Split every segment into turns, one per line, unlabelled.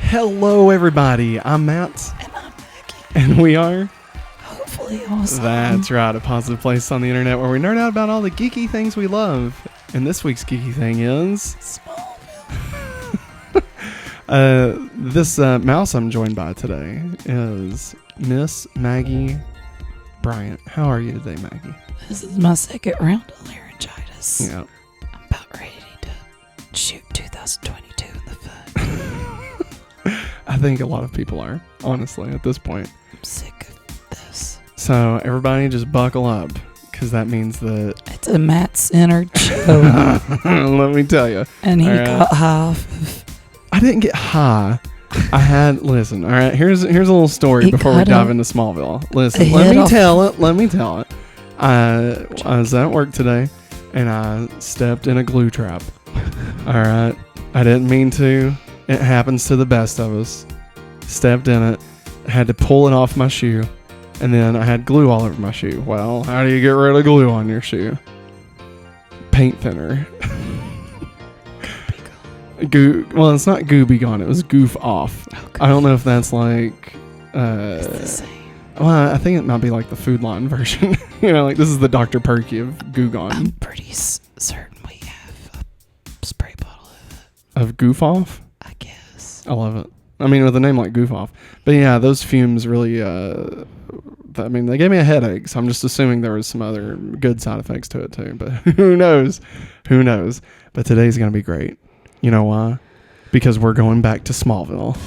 Hello, everybody. I'm Matt.
And I'm Maggie.
And we are...
Hopefully awesome.
That's right. A positive place on the internet where we nerd out about all the geeky things we love. And this week's geeky thing is...
Smallville.
This mouse I'm joined by today is Miss Maggie Bryant. How are you today, Maggie?
This is my second round of laryngitis.
Yeah.
I'm about ready to shoot 2022 in the foot.
I think a lot of people are, honestly, at this point.
I'm sick of this.
So everybody just buckle up, because that means that...
It's a Matt-centered show.
Let me tell you.
And he
All right.
got high off.
I didn't get high. I had... Listen, all right, here's a little story
He
before we
cut
dive
a-
into Smallville. Listen,
a
let
head
me
off.
tell it. I was at work today, and I stepped in a glue trap. All right? I didn't mean to. It happens to the best of us. Stepped in it. Had to pull it off my shoe. And then I had glue all over my shoe. Well, how do you get rid of glue on your shoe? Paint thinner. Well, it's not goo be gone. It was goof off.
Okay.
I don't know if that's like...
It's the same.
Well, I think it might be like the Food Line version. You know, like this is the Dr. Perky of Goo Gone.
I'm pretty certain we have a spray bottle of it,
Of Goof Off?
I guess.
I love it. I mean, with a name like Goof Off. But yeah, those fumes really... they gave me a headache, so I'm just assuming there was some other good side effects to it too. But who knows? Who knows? But today's going to be great. You know why? Because we're going back to Smallville.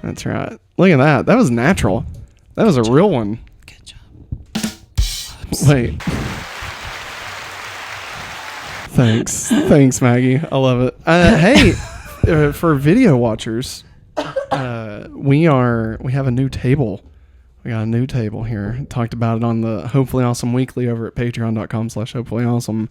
That's right. Look at that. That was natural. That was a real one.
Good job.
Wait. Thanks, Maggie. I love it. Hey, for video watchers, we have a new table. We got a new table here. Talked about it on the Hopefully Awesome Weekly over at patreon.com/hopefullyawesome.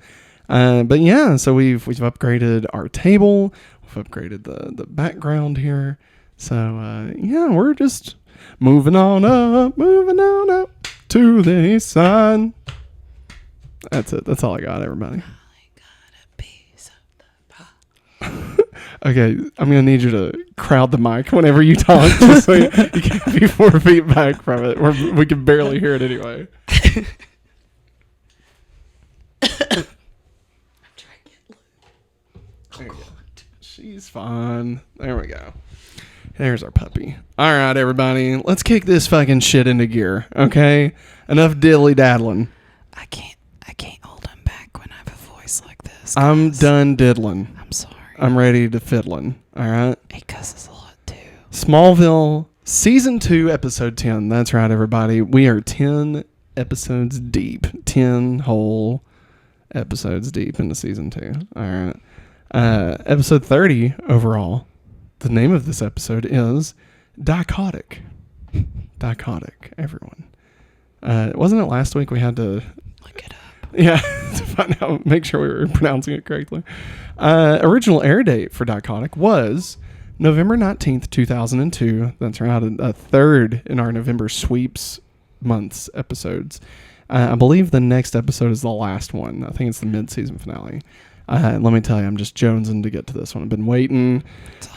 But yeah, so we've upgraded our table. We've upgraded the background here. So yeah, we're just moving on up to the east side. That's it. That's all I got, everybody. Okay, I'm going to need you to crowd the mic whenever you talk, just so you can't be 4 feet back from it. We can barely hear it anyway.
I'm trying to get loose.
She's fine. There we go. There's our puppy. All right, everybody. Let's kick this fucking shit into gear, okay? Enough diddly-daddling.
I can't hold him back when I have a voice like this.
I'm done diddling.
I'm sorry.
I'm ready to fiddling, all right?
He cusses a lot, too.
Smallville, Season 2, Episode 10. That's right, everybody. We are 10 episodes deep. 10 whole episodes deep into Season 2. All right. Episode 30 overall. The name of this episode is Dichotic. Dichotic, everyone. Wasn't it last week we had to...
Look it up.
Yeah, to find out, make sure we were pronouncing it correctly. Original air date for Dichotic was November 19th, 2002. That's around a third in our November sweeps months episodes. I believe the next episode is the last one. I think it's the mid-season finale. Let me tell you, I'm just jonesing to get to this one. I've been waiting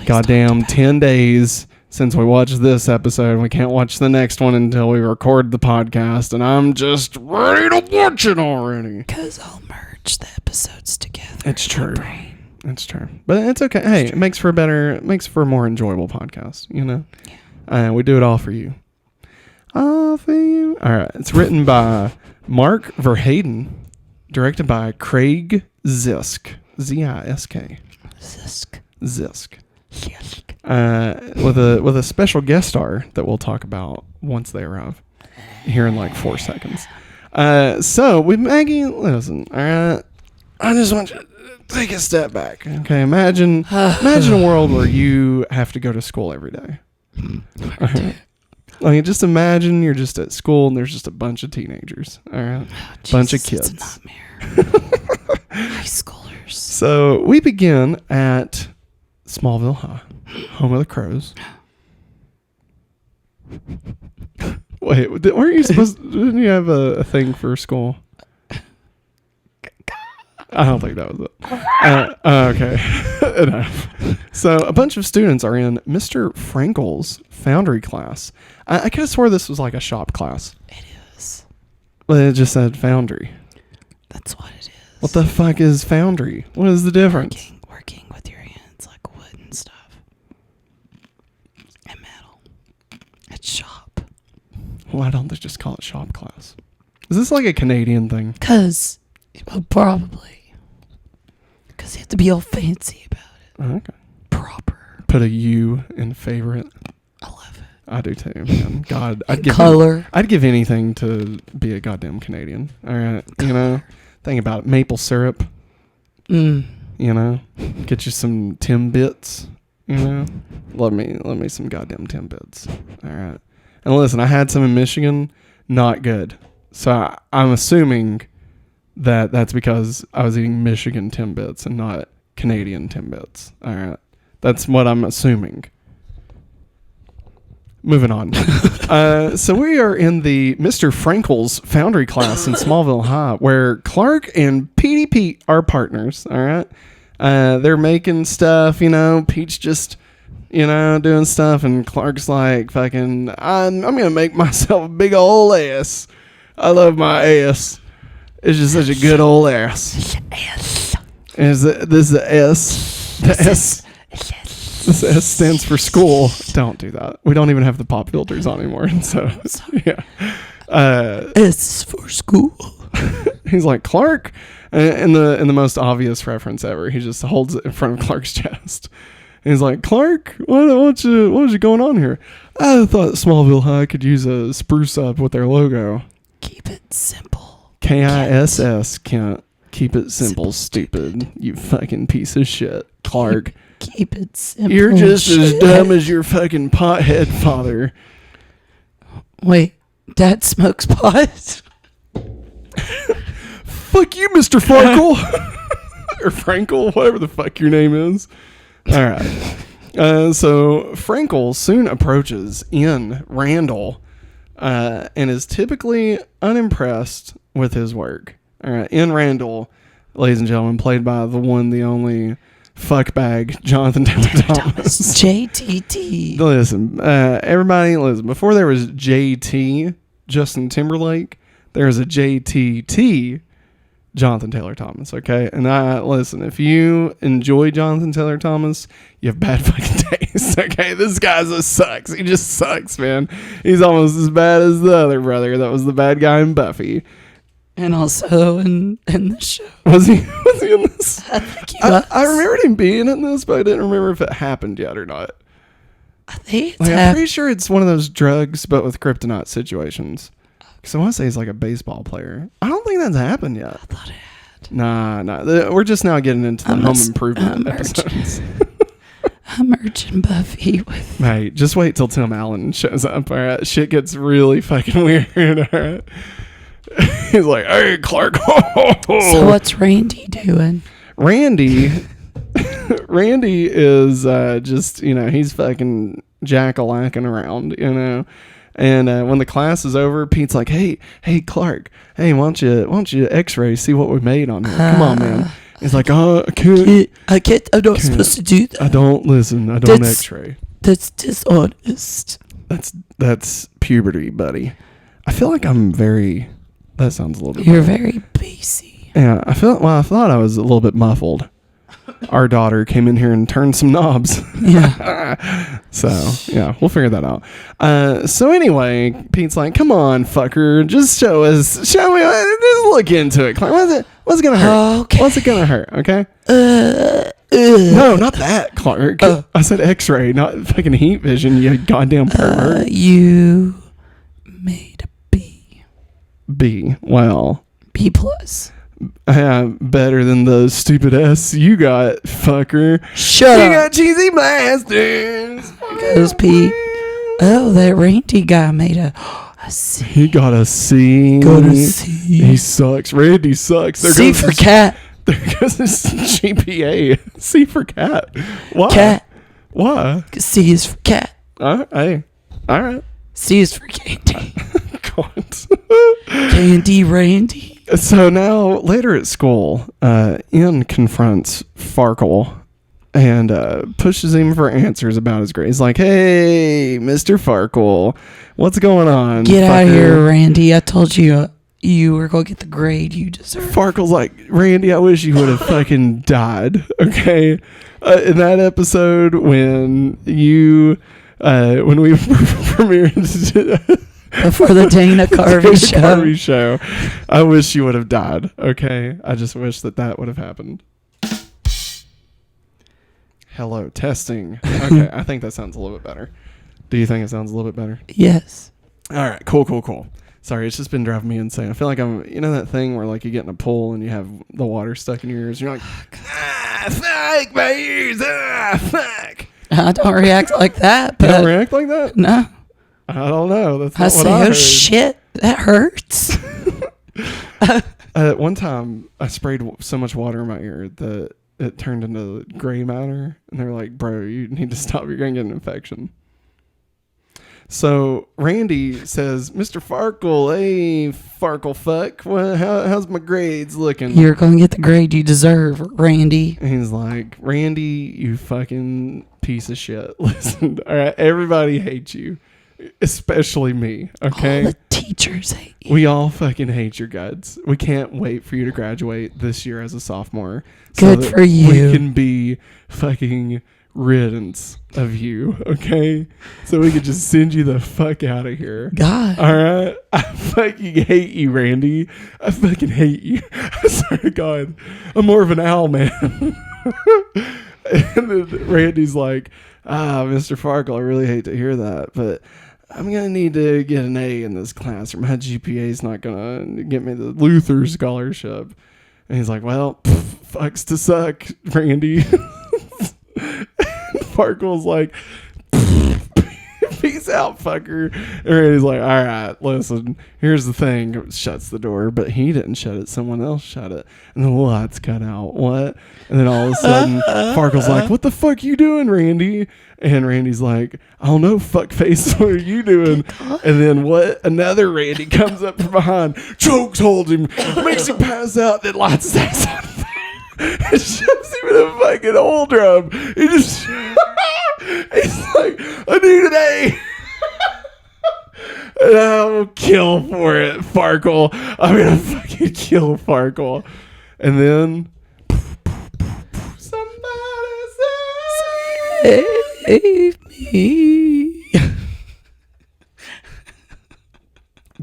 goddamn 10 days since we watched this episode. We can't watch the next one until we record the podcast, and I'm just ready to watch it already.
Because I'll merge the episodes together.
It's
in my
true.
brain.
It's true. But it's okay. Hey, it makes for a more enjoyable podcast, you know?
Yeah.
We do it all for you. All for you. All right. It's written by Mark Verheiden, directed by Craig Zisk. Z-I-S-K.
Zisk.
Zisk.
Zisk.
With a special guest star that we'll talk about once they arrive here in like 4 seconds. So with Maggie, listen, all right, I just want you to take a step back. Okay, imagine a world where you have to go to school every day. All right. Like, just imagine you're just at school and there's just a bunch of teenagers. All right, bunch of kids.
It's a nightmare. High schoolers.
So we begin at Smallville High, home of the Crows. Wait, weren't you supposed? Didn't you have a thing for school? I don't think that was it. Okay. Enough. So a bunch of students are in Mr. Frankel's foundry class. I could have swore this was like a shop class.
It is.
But it just said foundry.
That's what it is.
What the fuck is foundry? What is the difference?
Working with your hands like wood and stuff. And metal. It's shop.
Why don't they just call it shop class? Is this like a Canadian thing?
Because, well, probably. Because you have to be all fancy about it.
Okay.
Proper.
Put a U in favorite.
I love it.
I do too, man. God, I'd give anything to be a goddamn Canadian. All right, you know, think about it. Maple syrup. You know, get you some Timbits. You know, love me some goddamn Timbits. All right, and listen, I had some in Michigan, not good. So I'm assuming that that's because I was eating Michigan Timbits and not Canadian Timbits. All right, that's what I'm assuming. Moving on. So we are in the Mr. Frankel's foundry class in Smallville High, where Clark and Petey Pete are partners. All right. They're making stuff, you know, Pete's just, you know, doing stuff. And Clark's like, fucking, I'm going to make myself a big old ass. I love my ass. It's just such a good old ass. This is the S. The S. This S stands for school. Don't do that. We don't even have the pop filters on anymore. So, yeah.
S for school.
He's like, Clark, in the most obvious reference ever. He just holds it in front of Clark's chest. And he's like, Clark, what's going on here? I thought Smallville High could use a spruce up with their logo.
Keep it simple.
KISS, Kent. Keep it simple, stupid. You fucking piece of shit. Clark.
Keep it simple.
You're just as dumb as your fucking pothead father.
Wait, Dad smokes pot?
Fuck you, Mr. Frankel. Or Frankel, whatever the fuck your name is. All right. So Frankel soon approaches in Randall and is typically unimpressed with his work. All right. In Randall, ladies and gentlemen, played by the one, the only fuckbag, Jonathan Taylor Thomas.
JTT.
Listen, everybody, listen. Before there was JT, Justin Timberlake, there was a JTT, Jonathan Taylor Thomas, okay? And listen, if you enjoy Jonathan Taylor Thomas, you have bad fucking taste, okay? This guy sucks. He just sucks, man. He's almost as bad as the other brother that was the bad guy in Buffy.
And also in the show.
Was he in this?
I think he was.
I remembered him being in this, but I didn't remember if it happened yet or not.
I think
I'm pretty sure it's one of those drugs, but with kryptonite situations. Because I want to say he's like a baseball player. I don't think that's happened yet.
I thought it had.
Nah. We're just now getting into the home improvement episodes.
I'm urging Buffy with...
Mate, just wait till Tim Allen shows up, all right? Shit gets really fucking weird, all right? He's like, hey, Clark.
So what's Randy doing?
Randy is just, you know, he's fucking jack-a-lacking around, you know? And when the class is over, Pete's like, hey, Clark, hey, why don't you x-ray, see what we made on here? Come on, man. He's like, oh, I can't.
I'm not supposed to do that.
I don't x-ray.
That's dishonest.
That's puberty, buddy. I feel like that sounds a little bit...
You're very bassy.
Yeah, I thought I was a little bit muffled. Our daughter came in here and turned some knobs.
Yeah.
So, yeah, we'll figure that out. So anyway, Pete's like, come on, fucker. Just show me. Just look into it. Clark, what's it going to hurt?
Okay.
What's it going to hurt, okay? No, not that, Clark. I said x-ray, not fucking heat vision, you goddamn pervert.
You made a B.
B. Well.
B+.
Better than the stupid S you got, fucker.
Shut up.
You got cheesy blasters.
Goes Pete. Oh, that Randy guy made a C.
He got a C. He sucks. Randy sucks.
C for cat.
There goes his GPA. C for cat. Why?
Cat.
Why?
C is for cat.
Hey. All right.
C is for candy.
God.
Candy Randy.
So now, later at school, Ian confronts Farkle and pushes him for answers about his grades. Like, hey, Mr. Farkle, what's going on?
Get out of
fucker?
here, Randy. I told you you were going to get the grade you deserve.
Farkle's like, Randy, I wish you would have fucking died, okay? In that episode when you, when we premiered...
Before the Dana Carvey
show. I wish you would have died, okay? I just wish that would have happened. Hello, testing. Okay, I think that sounds a little bit better. Do you think it sounds a little bit better?
Yes.
All right, cool. Sorry, it's just been driving me insane. I feel like I'm, you know that thing where like you get in a pool and you have the water stuck in your ears and you're like, fuck my ears, fuck.
I don't react like that. But
You don't react like that?
No.
I don't know. That's not
I
what
say,
I
oh
heard.
shit, that hurts.
One time, I sprayed so much water in my ear that it turned into gray matter. And they were like, bro, you need to stop. You're going to get an infection. So Randy says, Mr. Farkle, hey, Farkle fuck, how's my grades looking?
You're going to get the grade you deserve, Randy.
And he's like, Randy, you fucking piece of shit. Listen, all right, everybody hates you. Especially me, okay?
All the teachers hate you.
We all fucking hate your guts. We can't wait for you to graduate this year as a sophomore.
Good
that
for you.
We can be fucking riddance of you, okay? So we could just send you the fuck out of here.
God.
All right? I fucking hate you, Randy. I fucking hate you. I swear to God. I'm more of an owl man. And then Randy's like, Mr. Farkle, I really hate to hear that, but I'm going to need to get an A in this class or my GPA is not going to get me the Luthor scholarship. And he's like, well, fucks to suck, Randy. Farkle's like, peace out, fucker. And Randy's like, all right, listen, here's the thing. Shuts the door, but he didn't shut it. Someone else shut it. And the lights cut out. What? And then all of a sudden, Farkle's like, what the fuck you doing, Randy? And Randy's like, I don't know, fuckface, what are you doing? And then what? Another Randy comes up from behind, chokes, holds him, makes him pass out, then lights his ass on fire. And shoves him in a fucking hole drum. He just, he's like, I need an A. And I'll kill for it, Farkle. I'm gonna fucking kill Farkle. And then somebody
Save me.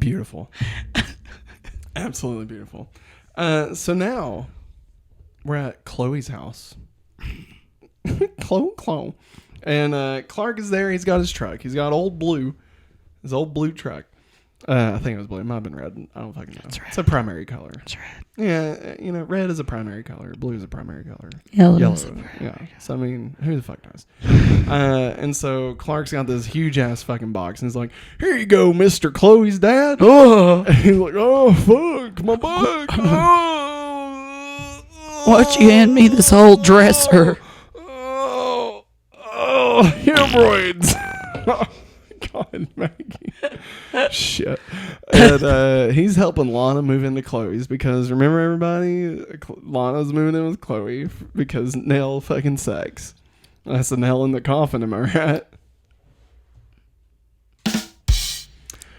beautiful. Absolutely beautiful. So now we're at Chloe's house. Chloe. And Clark is there. He's got his truck. He's got his old blue truck. I think it was blue. It might have been red. I don't fucking know. It's a primary color.
That's right.
Yeah, you know, red is a primary color. Blue is a primary color.
Yellow is a primary
Yeah. So, I mean, who the fuck knows? And so Clark's got this huge ass fucking box. And he's like, here you go, Mr. Chloe's dad. Oh. And he's like, oh, fuck, my box. Oh.
Why'd you hand me this whole dresser?
Oh, hemorrhoids. Oh, God, Maggie. Shit. And he's helping Lana move into Chloe's because remember everybody? Lana's moving in with Chloe because Nell fucking sucks. That's the nail in the coffin, am I right?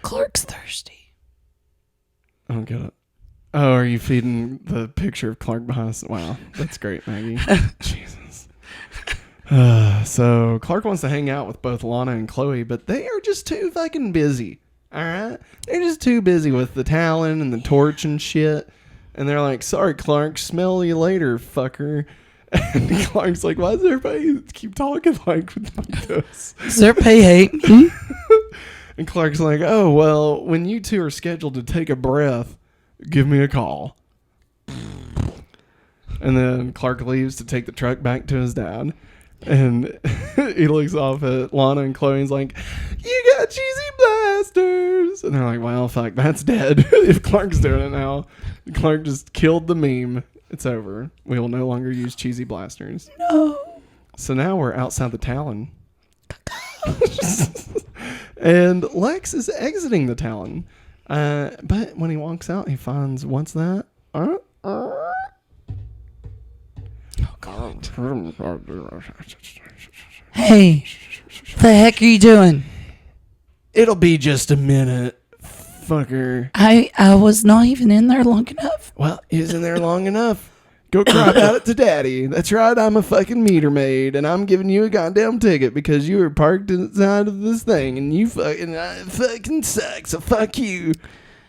Clark's thirsty.
I don't get it. Oh, are you feeding the picture of Clark behind us? Wow, that's great, Maggie. Jesus. So Clark wants to hang out with both Lana and Chloe, but they are just too fucking busy. All right, they're just too busy with the Talon and the torch and shit. And they're like, "Sorry, Clark. Smell you later, fucker." And Clark's like, "Why does everybody keep talking like this?"
Does everybody hate me?
And Clark's like, "Oh well, when you two are scheduled to take a breath, give me a call." And then Clark leaves to take the truck back to his dad. And he looks off at Lana and Chloe and he's like, you got cheesy blasters. And they're like, well, fuck, that's dead. If Clark's doing it now. Clark just killed the meme. It's over. We will no longer use cheesy blasters.
No.
So now we're outside the Talon. And Lex is exiting the Talon. But when he walks out, he finds, what's that?
Oh, God. Hey, the heck are you doing?
It'll be just a minute, fucker.
I was not even in there long enough.
Well, he was in there long enough. Go cry about it to daddy. That's right, I'm a fucking meter maid, and I'm giving you a goddamn ticket because you were parked inside of this thing, and you fucking suck, so fuck you.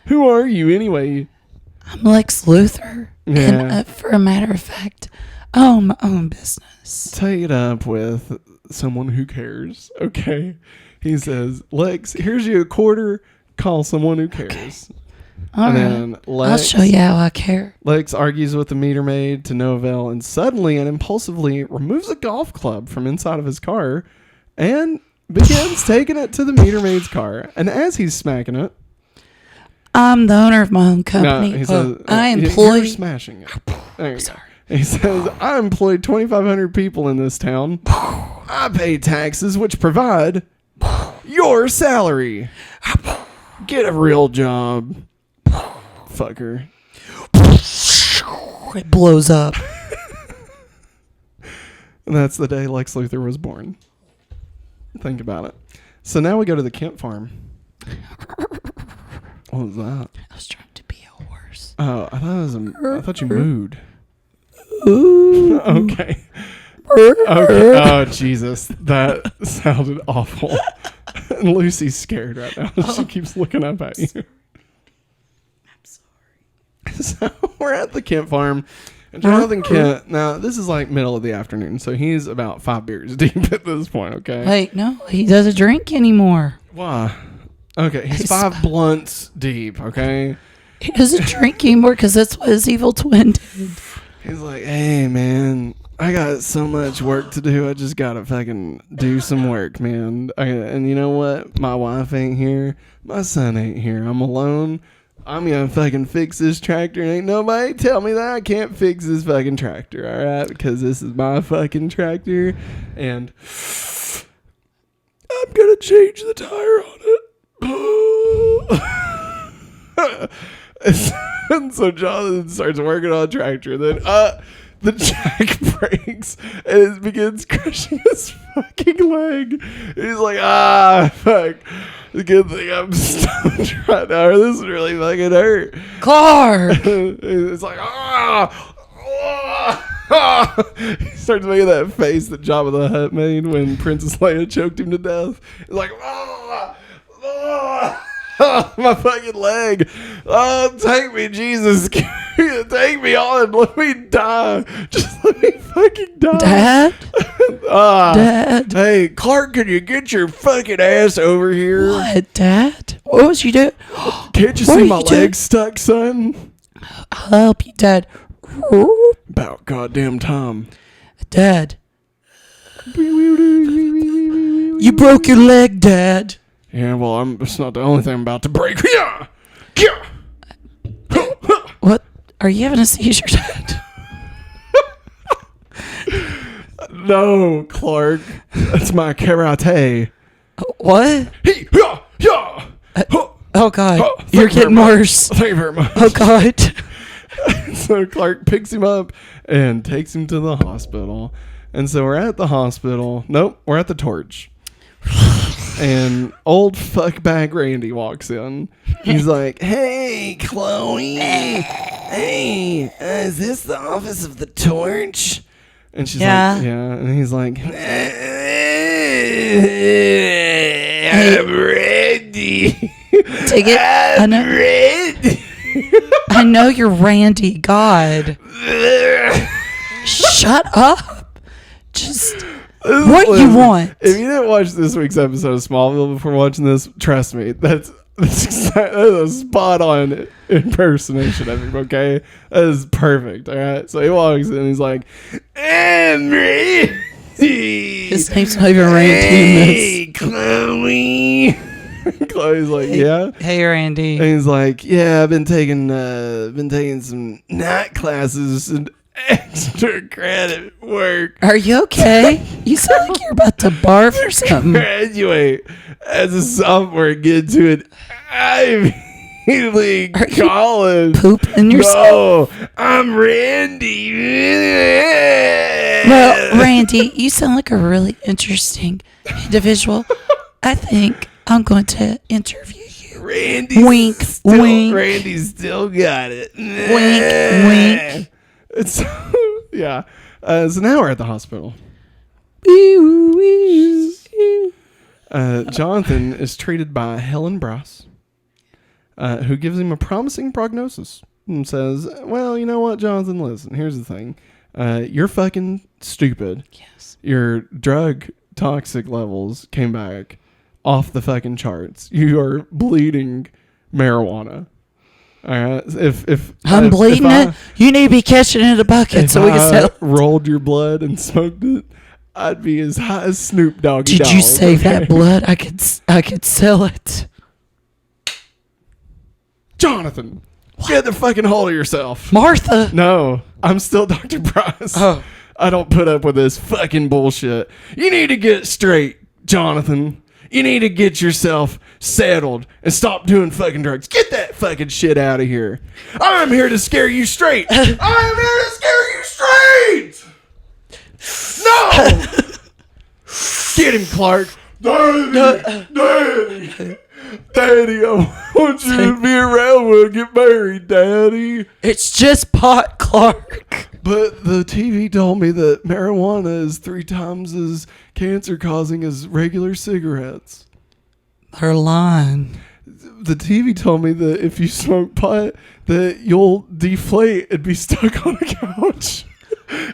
Who are you, anyway?
I'm Lex Luthor.
Yeah.
And for a matter of fact, I own my own business.
Take it up with someone who cares, okay? He says, Lex, here's you a quarter. Call someone who cares.
Okay. All right.
Then
I'll show you how I care.
Lex argues with the meter maid to no avail and suddenly and impulsively removes a golf club from inside of his car and begins taking it to the meter maid's car. And as he's smacking it,
I'm the owner of my own company.
No, he says,
I employ.
You're smashing it. There you go. He says, I employed 2,500 people in this town. I pay taxes which provide your salary. Get a real job, fucker.
It blows up.
And that's the day Lex Luthor was born. Think about it. So now we go to the Kent farm. What was that?
I was trying to be a horse.
Oh, I thought you mooed.
Ooh.
Okay. Okay. Oh, Jesus. That sounded awful. And Lucy's scared right now. She keeps looking up at you.
I'm sorry.
So we're at the Kent farm. And Jonathan Kent, now this is like middle of the afternoon, so he's about 5 beers deep at this point, okay?
Wait, no, he doesn't drink anymore.
Why? Okay, he's 5 blunts deep, okay?
He doesn't drink anymore because that's what his evil twin did.
He's like, hey, man, I got so much work to do. I just got to fucking do some work, man. And you know what? My wife ain't here. My son ain't here. I'm alone. I'm going to fucking fix this tractor. And ain't nobody tell me that I can't fix this fucking tractor, all right? Because this is my fucking tractor. And I'm going to change the tire on it. And so Jonathan starts working on a tractor. Then the jack breaks and it begins crushing his fucking leg. He's like, fuck. The good thing I'm stoned right now, or this is really fucking hurt.
Car.
It's like, He starts making that face that Jabba the Hutt made when Princess Leia choked him to death. He's like, my fucking leg. Oh, take me, Jesus. Take me on. Let me die. Just let me fucking die.
Dad? Dad?
Hey, Clark, can you get your fucking ass over here?
What, Dad? What was you doing?
Can't you see my legs stuck, son?
I'll help you, Dad.
About goddamn time.
Dad. You broke your leg, Dad.
Yeah, well, it's not the only thing I'm about to break. Yeah.
What? Are you having a seizure, Dad?
No, Clark. That's my karate.
What?
Yeah.
Oh, God. You're getting worse.
Thank you very much.
Oh, God.
So Clark picks him up and takes him to the hospital. And so we're at the hospital. Nope, we're at the Torch. And old fuckbag Randy walks in. He's like, hey, Chloe. Hey, is this the office of the Torch? And she's like, yeah. And he's like, I'm ready.
Take it.
I'm ready.
I know you're Randy. God. Shut up. Just... What you want?
If you didn't watch this week's episode of Smallville before watching this, trust me, that's a spot on impersonation of him, okay? That is perfect, all right? So he walks in and he's like, I'm ready.
His name's not even Randy.
Hey, Chloe. Chloe's like, yeah?
Hey, Randy.
And he's like, yeah, I've been taking some night classes and extra credit work.
Are you okay? You sound like you're about to barf or something.
Graduate as a sophomore and get to an Ivy Haley Collins.
Poop in yourself.
No, I'm Randy.
Well, Randy, you sound like a really interesting individual. I think I'm going to interview you. Wink, wink.
Randy's still got it.
Wink.
It's yeah. So now we're at the hospital. Jonathan is treated by Helen Bryce, who gives him a promising prognosis and says, well, you know what, Jonathan, listen, here's the thing. You're fucking stupid.
Yes.
Your drug toxic levels came back off the fucking charts. You are bleeding marijuana. If
I'm bleeding it, you need to be catching it in a bucket so we can sell it.
Rolled your blood and smoked it, I'd be as high as Snoop Doggy Dogg.
Did you save that blood? I could sell it.
Jonathan, get the fucking hold of yourself.
Martha.
No, I'm still Dr. Price.
Oh.
I don't put up with this fucking bullshit. You need to get straight, Jonathan. You need to get yourself settled and stop doing fucking drugs. Get that fucking shit out of here. I'm here to scare you straight. I'm here to scare you straight. No. Get him, Clark. Daddy, I want you to be around when I get married, Daddy.
It's just pot, Clark.
But the TV told me that marijuana is 3 times as cancer-causing as regular cigarettes.
They're lying.
The TV told me that if you smoke pot, that you'll deflate and be stuck on a couch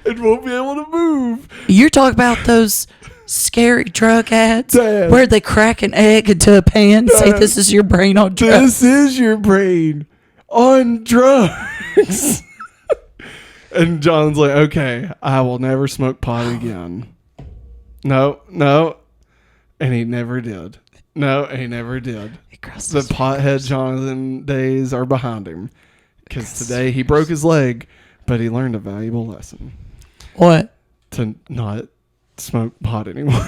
and won't be able to move.
You're talking about those scary drug ads
Dad.
where they crack an egg into a pan and say this is your brain on drugs.
This is your brain on drugs. And John's like, okay, I will never smoke pot again. No. And he never did. No, he never did. The pothead Jonathan days are behind him. Because today he broke his leg, but he learned a valuable lesson.
What?
To not smoke pot anymore.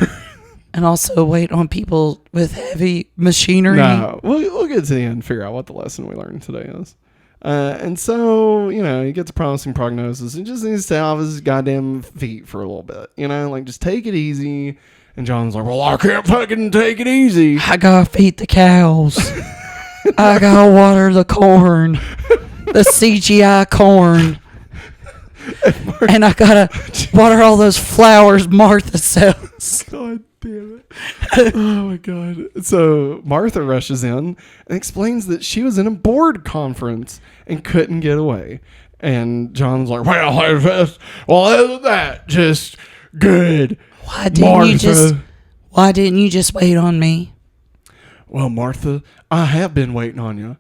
And also wait on people with heavy machinery.
No, we'll get to the end and figure out what the lesson we learned today is. And so, he gets a promising prognosis and just needs to stay off his goddamn feet for a little bit. Just take it easy. And John's like, well, I can't fucking take it easy.
I gotta feed the cows. I gotta water the corn. The CGI corn. And I gotta water all those flowers Martha sells.
God damn it. Oh my God. So Martha rushes in and explains that she was in a board conference and couldn't get away. And John's like, well, isn't that just good?
Why didn't you just wait on me?
Well, Martha, I have been waiting on you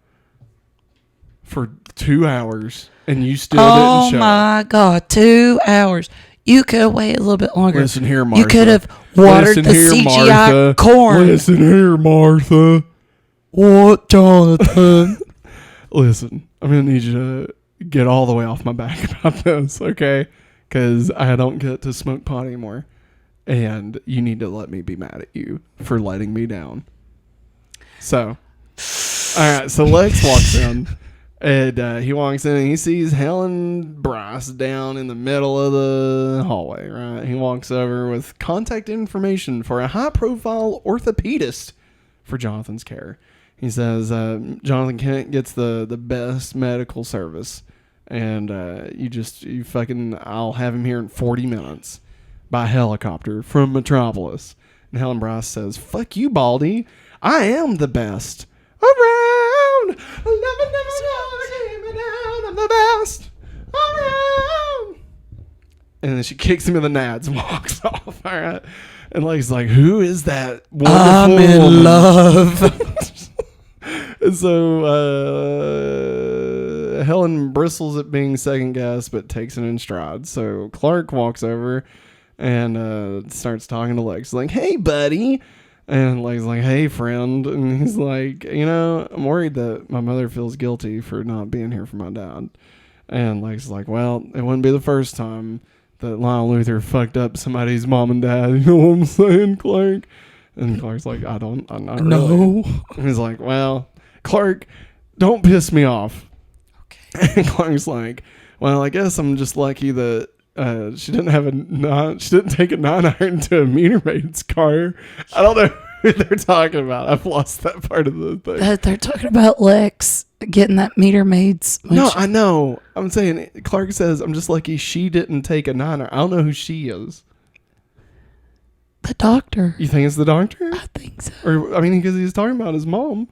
for 2 hours and you still didn't show.
Oh my God, 2 hours. You could have waited a little bit longer.
Listen here, Martha.
You could have watered the CGI corn.
Listen here, Martha.
What, Jonathan?
Listen, I'm going to need you to get all the way off my back about this, okay? Because I don't get to smoke pot anymore. And you need to let me be mad at you for letting me down. So, all right. So Lex walks in. And he walks in and he sees Helen Bryce down in the middle of the hallway, right? He walks over with contact information for a high-profile orthopedist for Jonathan's care. He says Jonathan Kent gets the best medical service. And I'll have him here in 40 minutes by helicopter from Metropolis. And Helen Bryce says, fuck you, Baldy. I am the best around. I'm the best around. And then she kicks him in the nads and walks off. All right. And Lex like, who is that wonderful
I'm in
woman?
love.
And so Helen bristles at being second guessed, but takes it in stride. So Clark walks over and starts talking to Lex. Like, hey, buddy. And Lex like, hey, friend. And he's like, I'm worried that my mother feels guilty for not being here for my dad. And Lex is like, well, it wouldn't be the first time that Lionel Luthor fucked up somebody's mom and dad. You know what I'm saying, Clark? And Clark's like, I'm not really.
No.
And he's like, well, Clark, Don't piss me off.
Okay.
And Clark's like, well, I guess I'm just lucky that she didn't take a 9-iron to a meter maid's car. I don't know who they're talking about. I've lost that part of the thing.
They're talking about Lex getting that meter maid's.
No, I know. I'm saying Clark says, I'm just lucky she didn't take a 9-iron. I don't know who she is.
The doctor.
You think it's the doctor?
I think so.
Or, I mean, because he's talking about his mom.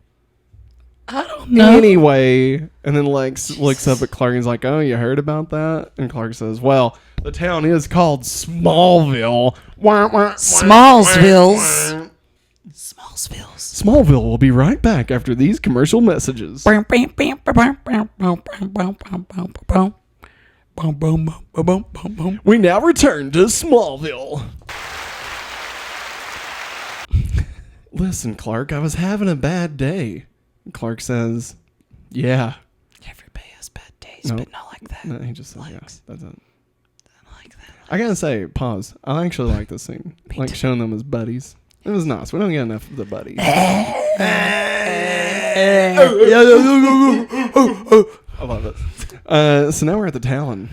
I don't know.
Anyway, and then Lex looks up at Clark and is like, oh, you heard about that? And Clark says, well, the town is called Smallville.
Smallsville's.
Smallville will be right back after these commercial messages.
We
now return to Smallville. Listen, Clark, I was having a bad day. Clark says, yeah.
Everybody has bad days, but not like that.
No, he just said, yeah. That's it.
I like that.
I gotta say, pause. I actually like this scene. Like showing them as buddies. It was nice. We don't get enough of the buddies. I love it. So now we're at the Talon.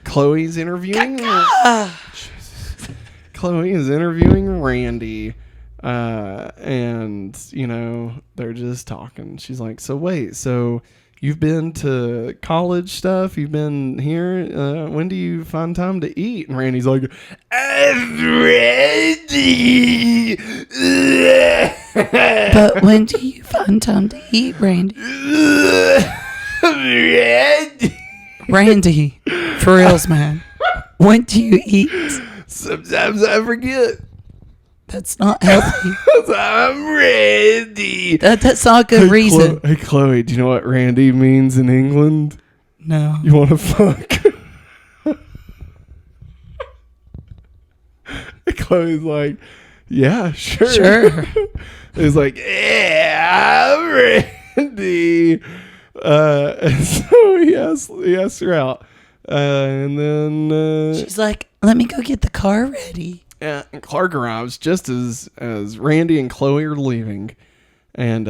Chloe's interviewing. Chloe is interviewing Randy. And, you know, they're just talking. She's like, so wait, so you've been to college stuff? You've been here? When do you find time to eat? And Randy's like, I'm ready.
But when do you find time to eat, Randy? Randy, for reals, man. When do you eat?
Sometimes I forget.
That's not healthy.
I'm ready.
That's not a good reason.
Hey, Chloe, do you know what Randy means in England?
No.
You want to fuck? Chloe's like, yeah, sure.
Sure.
He's like, yeah, I'm ready. And so he asks her out. And then
she's like, let me go get the car ready.
Yeah, and Clark arrives just as Randy and Chloe are leaving. And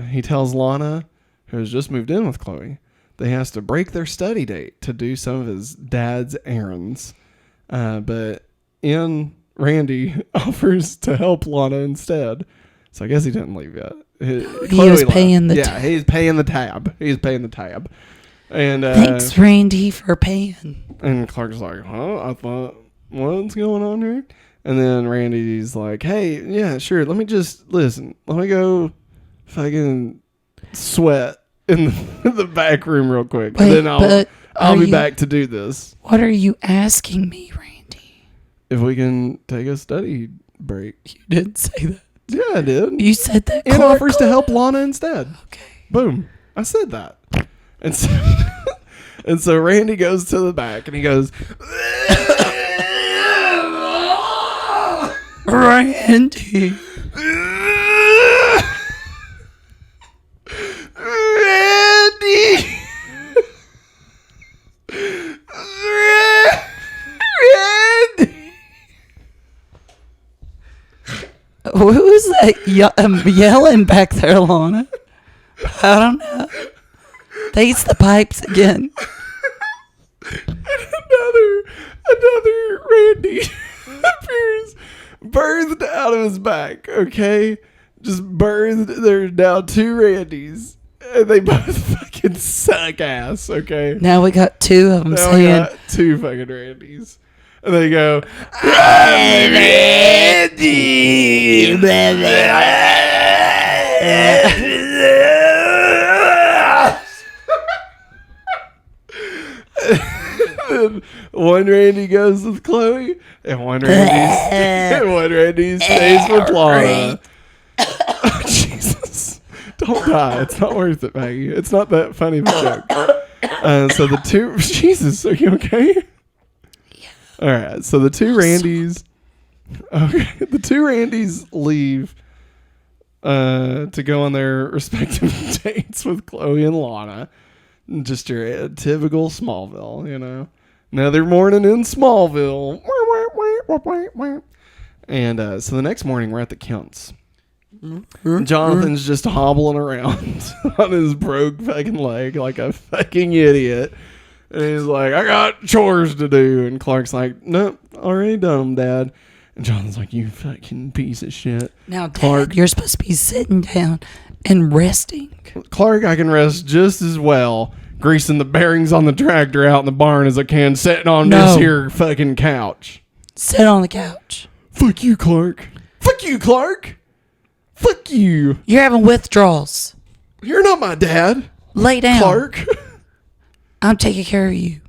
he tells Lana, who has just moved in with Chloe, that he has to break their study date to do some of his dad's errands. But Randy offers to help Lana instead. So I guess he didn't leave yet.
He was paying the tab.
Yeah, he's paying the tab. He's paying the tab. And
thanks, Randy, for paying.
And Clark's like, huh? I thought, what's going on here? And then Randy's like, hey, yeah, sure. Let me just listen. Let me go fucking sweat in the back room real quick.
Wait,
and then I'll be back to do this.
What are you asking me, Randy?
If we can take a study break.
You didn't say that.
Yeah, I did.
You said that.
And offers to help Lana instead.
Okay.
Boom. I said that. And so, and so Randy goes to the back and he goes,
Randy.
Randy. Randy.
Who's that yelling back there, Lana? I don't know. Taste the pipes again.
Another Randy appears birthed out of his back, okay? Just birthed. There's now two Randys. And they both fucking suck ass, okay?
Now we got two of them
Now
saying.
we got two fucking Randys. And they go, I'm Randy! One Randy goes with Chloe, and one Randy stays with Lana. Oh, Jesus. Don't die. It's not worth it, Maggie. It's not that funny of a joke. So the two... Jesus, are you okay?
Yeah.
All right, so the two Randys... Okay, the two Randys leave to go on their respective dates with Chloe and Lana. Just your typical Smallville, you know. Another morning in Smallville. And so the next morning we're at the Kents. Jonathan's just hobbling around on his broke fucking leg like a fucking idiot. And he's like, I got chores to do. And Clark's like, nope, already done them, Dad. And Jonathan's like, you fucking piece of shit.
Now, Dad, you're supposed to be sitting down and resting.
Clark, I can rest just as well greasing the bearings on the tractor out in the barn as I can sitting on this here fucking couch.
Sit on the couch.
Fuck you, Clark. Fuck you, Clark. Fuck you.
You're having withdrawals.
You're not my dad.
Lay down.
Clark.
I'm taking care of you.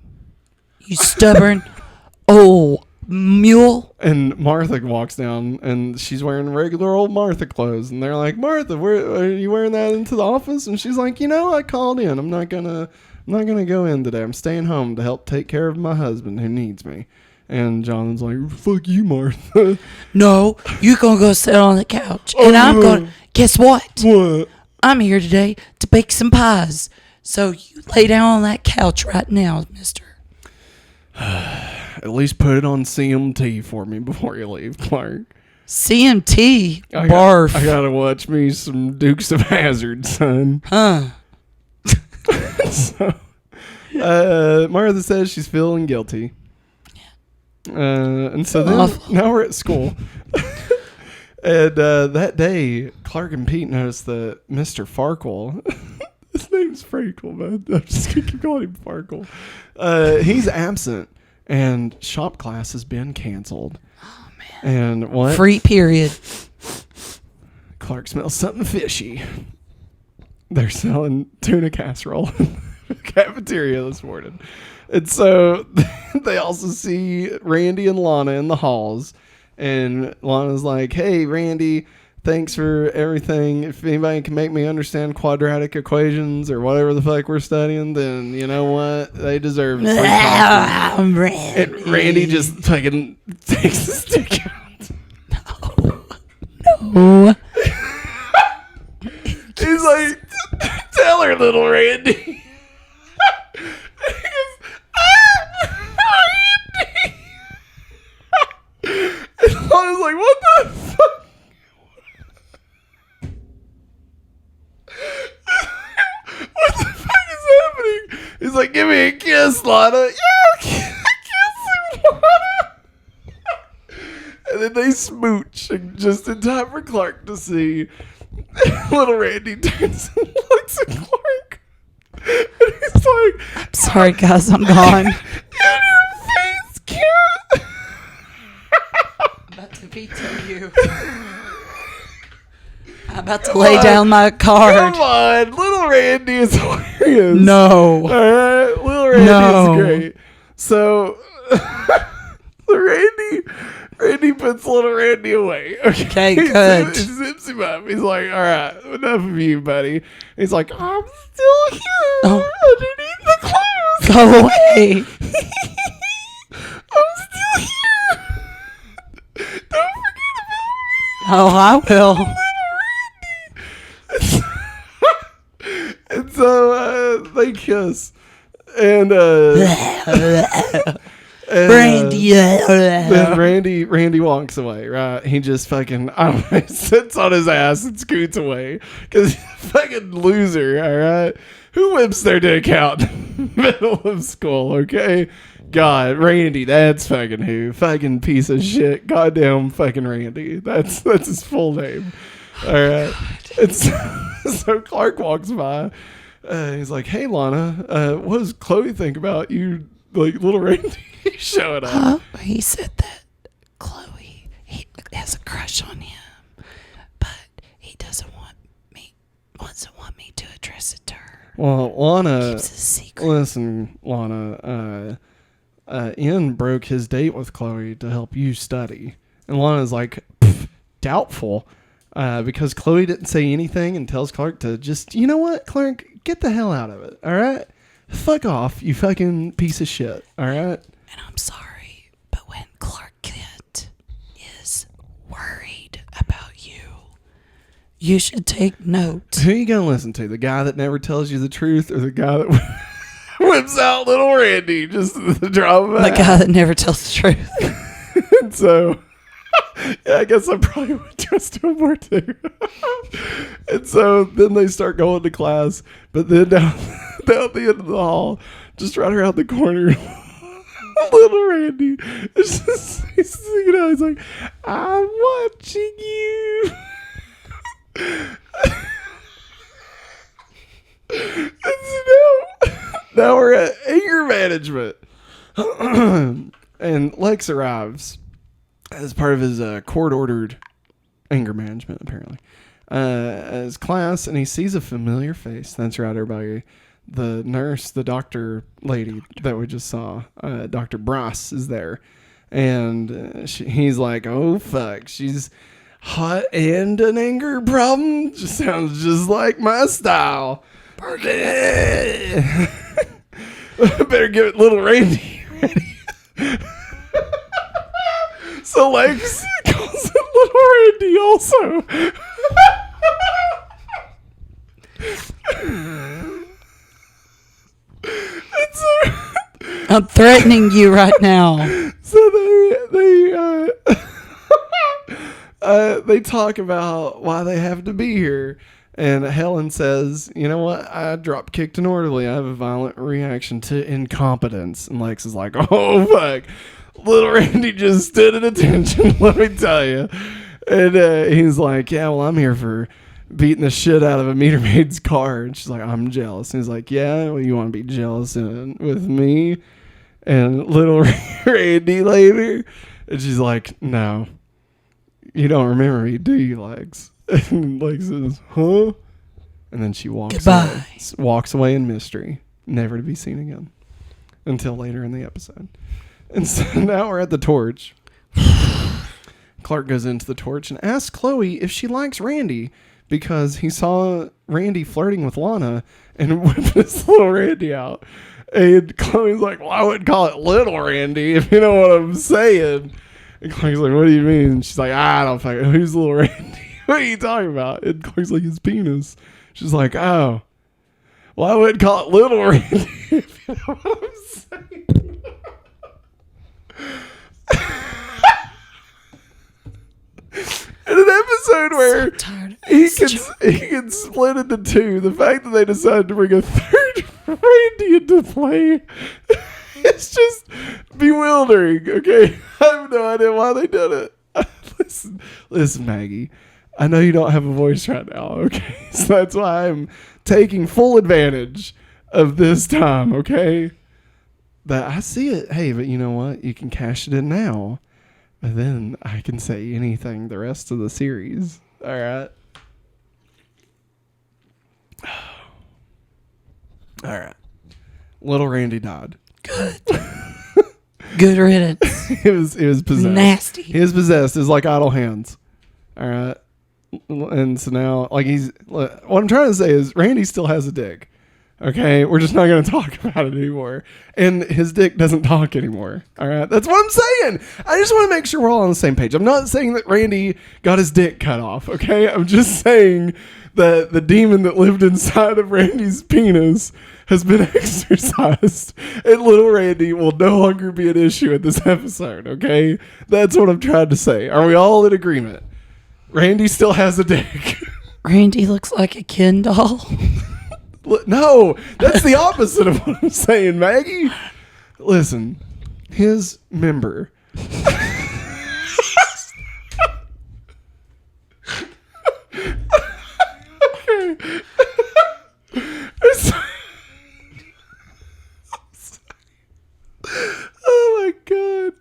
You stubborn old mule.
And Martha walks down, and she's wearing regular old Martha clothes. And they're like, Martha, are you wearing that into the office? And she's like, I called in. I'm not gonna go in today. I'm staying home to help take care of my husband who needs me. And Jonathan's like, fuck you, Martha.
No, you're gonna go sit on the couch, and I'm gonna. Guess what?
What?
I'm here today to bake some pies. So you lay down on that couch right now, mister.
At least put it on CMT for me before you leave, Clark.
CMT? Barf.
I gotta watch me some Dukes of Hazzard, son.
Huh.
So, Martha says she's feeling guilty. And so then, now we're at school. And that day, Clark and Pete noticed that Mr. Farkle... His name's Farkle, man. I'm just going to keep calling him Farkle. He's absent, and shop class has been canceled.
Oh, man.
And what?
Free period.
Clark smells something fishy. They're selling tuna casserole in the cafeteria this morning. And so they also see Randy and Lana in the halls. And Lana's like, hey, Randy... Thanks for everything. If anybody can make me understand quadratic equations or whatever the fuck we're studying, then you know what? They deserve free coffee. And Randy just fucking takes the stick out.
No.
He's like, tell her, little Randy. He goes, Randy. And Lana's like, what the fuck? What the fuck is happening? He's like, give me a kiss, Lana. Yeah, kiss him, Lana. And then they smooch just in time for Clark to see. Little Randy turns and looks at Clark. And he's like,
I'm sorry, guys, I'm gone.
In your face, kid.
I'm about to veto you. I'm about to lay down my card.
Come on. Little Randy is hilarious.
No.
All right. Little Randy is great. So, Randy puts little Randy away. Okay,
good.
He zips him up. He's like, all right, enough of you, buddy. He's like, I'm still here underneath the clothes.
Go away.
I'm still here. Don't forget about me.
Oh, I will.
And so they kiss, and Randy walks away. Right, he just fucking he sits on his ass and scoots away because he's a fucking loser. All right, who whips their dick out in the middle of school? Okay, God, Randy, that's fucking who, fucking piece of shit, goddamn fucking Randy. That's his full name. All right. So Clark walks by. He's like, hey, Lana, what does Chloe think about you, like, little Randy showing up?
He said that Chloe, he has a crush on him, but he wants me to address it to her.
Well, Lana,
keeps it a secret.
Listen, Lana, Ian broke his date with Chloe to help you study. And Lana's like, doubtful. Because Chloe didn't say anything and tells Clark to just, you know what, Clark, get the hell out of it, all right? Fuck off, you fucking piece of shit, all right?
And I'm sorry, but when Clark Kent is worried about you, you should take note.
Who are you going to listen to? The guy that never tells you the truth or the guy that whips out little Randy just the drop of a
The guy that never tells the truth.
And so Yeah, I guess I probably would trust him more too. And so then they start going to class, but then down the end of the hall, just right around the corner, little Randy is just, he's like, I'm watching you. And so now we're at anger management. And Lex arrives as part of his court-ordered anger management, apparently, as class, and he sees a familiar face. That's right, everybody. The nurse, the doctor lady that we just saw, Dr. Brass, is there. And he's like, oh, fuck, she's hot and an anger problem? Just sounds just like my style. Better give it little Randy ready. So Lex calls it little Randy also.
I'm threatening you right now.
So they talk about why they have to be here. And Helen says, you know what? I drop kicked an orderly. I have a violent reaction to incompetence. And Lex is like, oh, fuck. Little Randy just stood at attention, let me tell you. And he's like, yeah, well, I'm here for beating the shit out of a meter maid's car. And she's like, I'm jealous. And he's like, yeah, well, you want to be jealous with me and little Randy later? And she's like, no, you don't remember me, do you, Lex? And Lex says, huh? And then she walks away in mystery, never to be seen again until later in the episode. And so now we're at the torch. Clark goes into the torch and asks Chloe if she likes Randy because he saw Randy flirting with Lana and whipping his little Randy out. And Chloe's like, well, I wouldn't call it little Randy if you know what I'm saying. And Clark's like, what do you mean? And she's like, I don't fucking know. Who's little Randy? What are you talking about? And Clark's like, his penis. She's like, oh, well, I wouldn't call it little Randy if you know what I'm saying. In an episode where he can split into two, the fact that they decided to bring a third Randy into play, it's just bewildering. Okay, I have no idea why they did it. Listen, Maggie. I know you don't have a voice right now. Okay, so that's why I'm taking full advantage of this time. Okay, that I see it. Hey, but you know what? You can cash it in now. And then I can say anything the rest of the series. All right. All right. Little Randy died.
Good. Good riddance.
It was possessed.
Nasty.
He was possessed. It was like idle hands. All right. And so now, like what I'm trying to say is Randy still has a dick. Okay, we're just not going to talk about it anymore. And his dick doesn't talk anymore. All right, that's what I'm saying. I just want to make sure we're all on the same page. I'm not saying that Randy got his dick cut off. Okay, I'm just saying that the demon that lived inside of Randy's penis has been exorcised, and little Randy will no longer be an issue in this episode. Okay, that's what I'm trying to say. Are we all in agreement? Randy still has a dick.
Randy looks like a Ken doll.
No, that's the opposite of what I'm saying, Maggie. Listen, his member. Oh my god.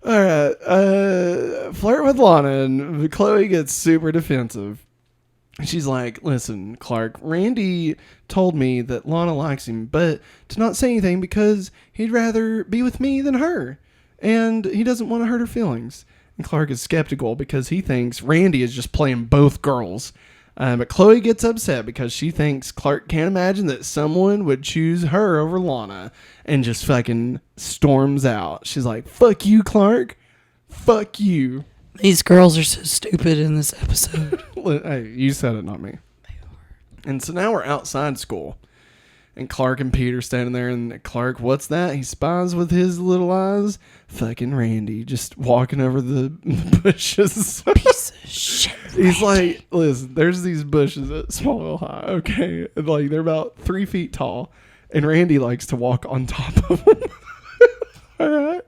All right. Flirt with Lana, and Chloe gets super defensive. She's like, listen, Clark, Randy told me that Lana likes him, but to not say anything because he'd rather be with me than her. And he doesn't want to hurt her feelings. And Clark is skeptical because he thinks Randy is just playing both girls. But Chloe gets upset because she thinks Clark can't imagine that someone would choose her over Lana, and just fucking storms out. She's like, fuck you, Clark. Fuck you.
These girls are so stupid in this episode.
Hey, you said it, not me. And so now we're outside school. And Clark and Pete are standing there, and Clark, what's that? He spies with his little eyes. Fucking Randy just walking over the bushes.
Piece of shit.
He's like, listen, there's these bushes at Smallville High, okay? And like, they're about 3 feet tall, and Randy likes to walk on top of them. All right.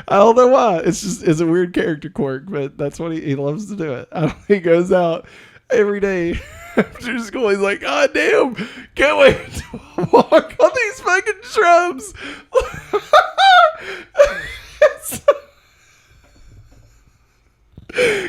I don't know why. It's a weird character quirk, but that's what he loves to do it. He goes out every day after school. He's like, God damn, can't wait to walk on these fucking shrubs.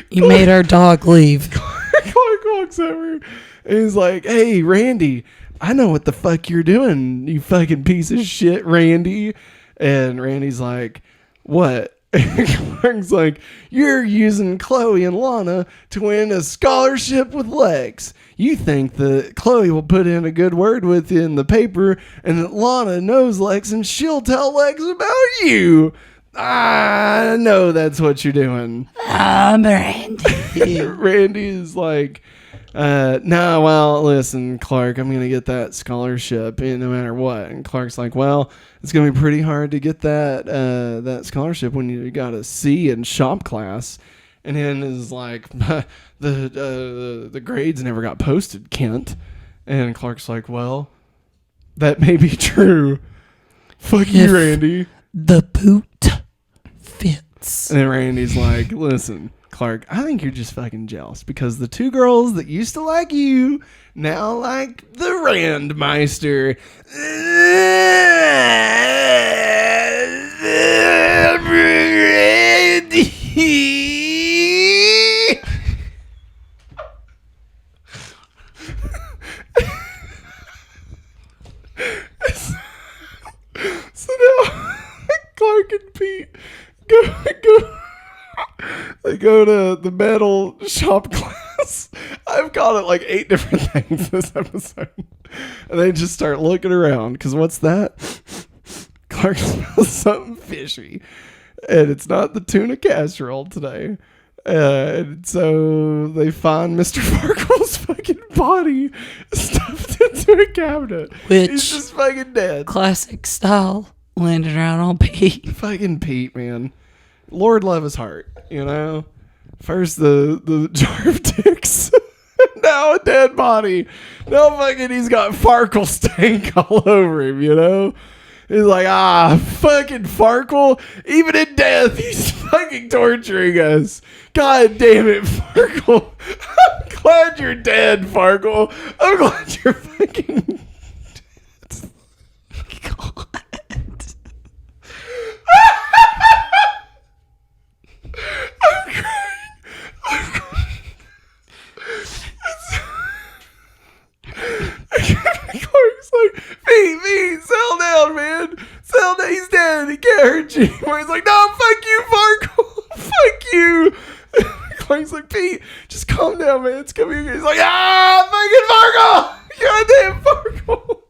You made our dog leave.
Clark walks over and he's like, hey, Randy, I know what the fuck you're doing, you fucking piece of shit, Randy. And Randy's like, what? Clark's like, you're using Chloe and Lana to win a scholarship with Lex. You think that Chloe will put in a good word with you in the paper and that Lana knows Lex and she'll tell Lex about you. I know that's what you're doing.
I'm Randy.
Randy is like, no, well, listen, Clark, I'm going to get that scholarship no matter what. And Clark's like, well, it's going to be pretty hard to get that scholarship when you got a C in shop class. And then is like, the grades never got posted, Kent. And Clark's like, well, that may be true. Fuck you, Randy.
The boot fits.
And then Randy's like, listen, Clark, I think you're just fucking jealous because the two girls that used to like you now like the Randmeister. So now Clark and Pete they go to the metal shop class. I've called it like 8 different things this episode. And they just start looking around because what's that? Clark smells something fishy. And it's not the tuna casserole today. And so they find Mr. Farkle's fucking body stuffed into a cabinet.
Which
he's just fucking dead.
Classic style landed around on Pete.
Fucking Pete, man. Lord love his heart, you know? First the jar of dicks. Now a dead body. Now fucking he's got Farkle stank all over him, you know? He's like, fucking Farkle. Even in death, he's fucking torturing us. God damn it, Farkle. I'm glad you're dead, Farkle. I'm glad you're fucking dead.
God.
I'm crying. Clark's like, Pete, settle down, man. Settle down. He's dead. He can't hurt you. He's like, no, fuck you, Farkle. Fuck you. Clark's like, Pete, just calm down, man. It's coming. He's like, fucking Farkle. Goddamn Farkle.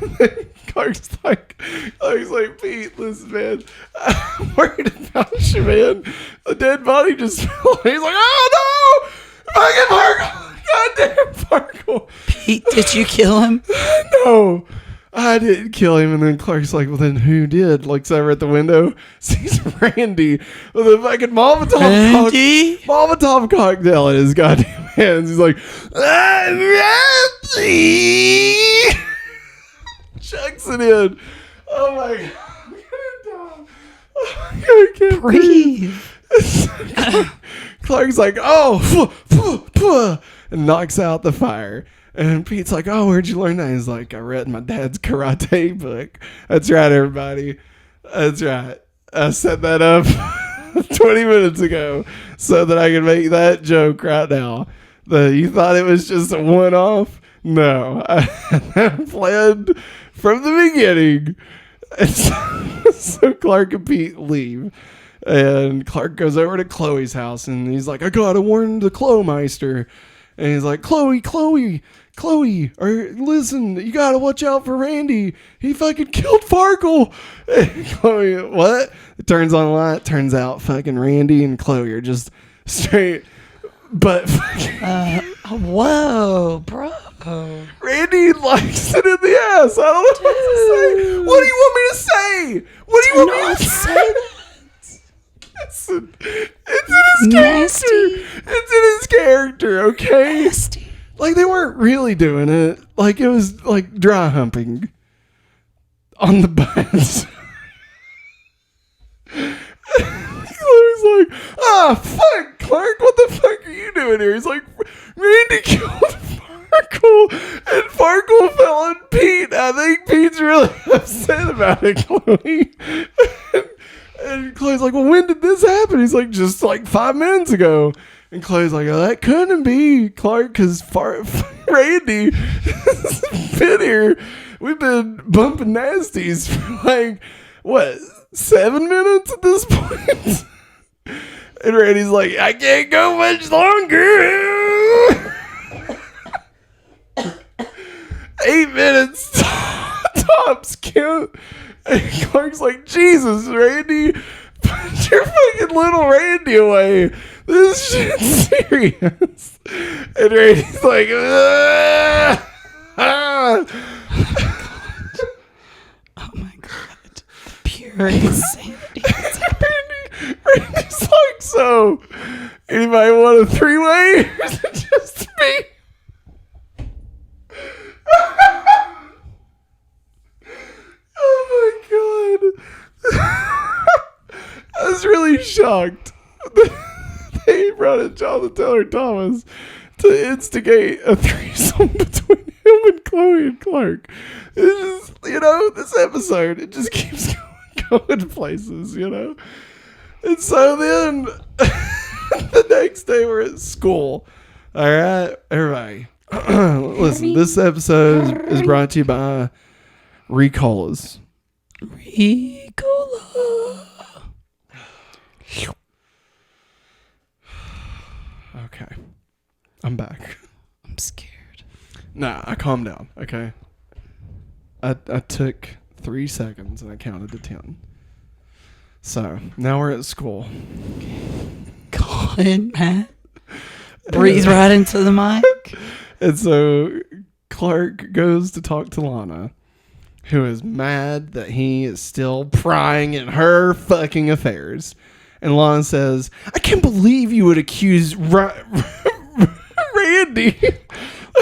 And then Clark's like, Pete, listen, man. I'm worried about you, man. The dead body just fell. He's like, oh, no. Fucking Farkle. Goddamn Farkle.
Pete, did you kill him?
No, I didn't kill him. And then Clark's like, well, then who did? Looks over at the window, sees Randy with a fucking Molotov cocktail in his goddamn hands. He's like, Randy! Chucks it in. Oh my God. I'm gonna die. I can't breathe. Clark's like, and knocks out the fire. And Pete's like, oh, where'd you learn that? He's like, I read my dad's karate book. That's right, everybody. That's right. I set that up 20 minutes ago so that I could make that joke right now. You thought it was just a one-off? No. I planned from the beginning. And so Clark and Pete leave. And Clark goes over to Chloe's house and he's like, I gotta warn the Clomeister. And he's like, Chloe, listen, you gotta watch out for Randy. He fucking killed Farkle. And Chloe, what? It turns on a light. Turns out fucking Randy and Chloe are just straight. But
I Whoa, bro.
Randy likes it in the ass. I don't know what to say. What do you want me to say? What do you want me to say?
That.
It's in his
Nasty.
character. It's in his character, okay?
Nasty.
Like, they weren't really doing it. Like, it was like dry humping on the butts. Chloe's like, fuck, Clark, what the fuck are you doing here? He's like, Randy killed Farkle, and Farkle fell on Pete. I think Pete's really upset about it, Chloe. And Chloe's like, well, when did this happen? He's like, just like 5 minutes ago. And Chloe's like, oh, that couldn't be Clark, because Randy has been here. We've been bumping nasties for like, what, 7 minutes at this point? And Randy's like, I can't go much longer. 8 minutes tops, Kim. And Clark's like, Jesus, Randy, put your fucking little Randy away. This shit's serious. And Randy's like,
Oh my god. Pure insanity.
Randy's like, so, anybody want a 3-way? Or is it just me? Oh my god. I was really shocked. They brought in Jonathan Taylor Thomas to instigate a threesome between him and Chloe and Clark. It's just, this episode, it just keeps going places, And so then, the next day we're at school. All right, everybody. Listen, this episode is brought to you by Ricolas.
Ricola.
Okay. I'm back.
I'm scared.
Nah, I calmed down, okay? I took 3 seconds and I counted to 10. So, now we're at school.
Go on, Matt. Breathe right into the mic.
And so, Clark goes to talk to Lana, who is mad that he is still prying in her fucking affairs. And Lana says, I can't believe you would accuse Randy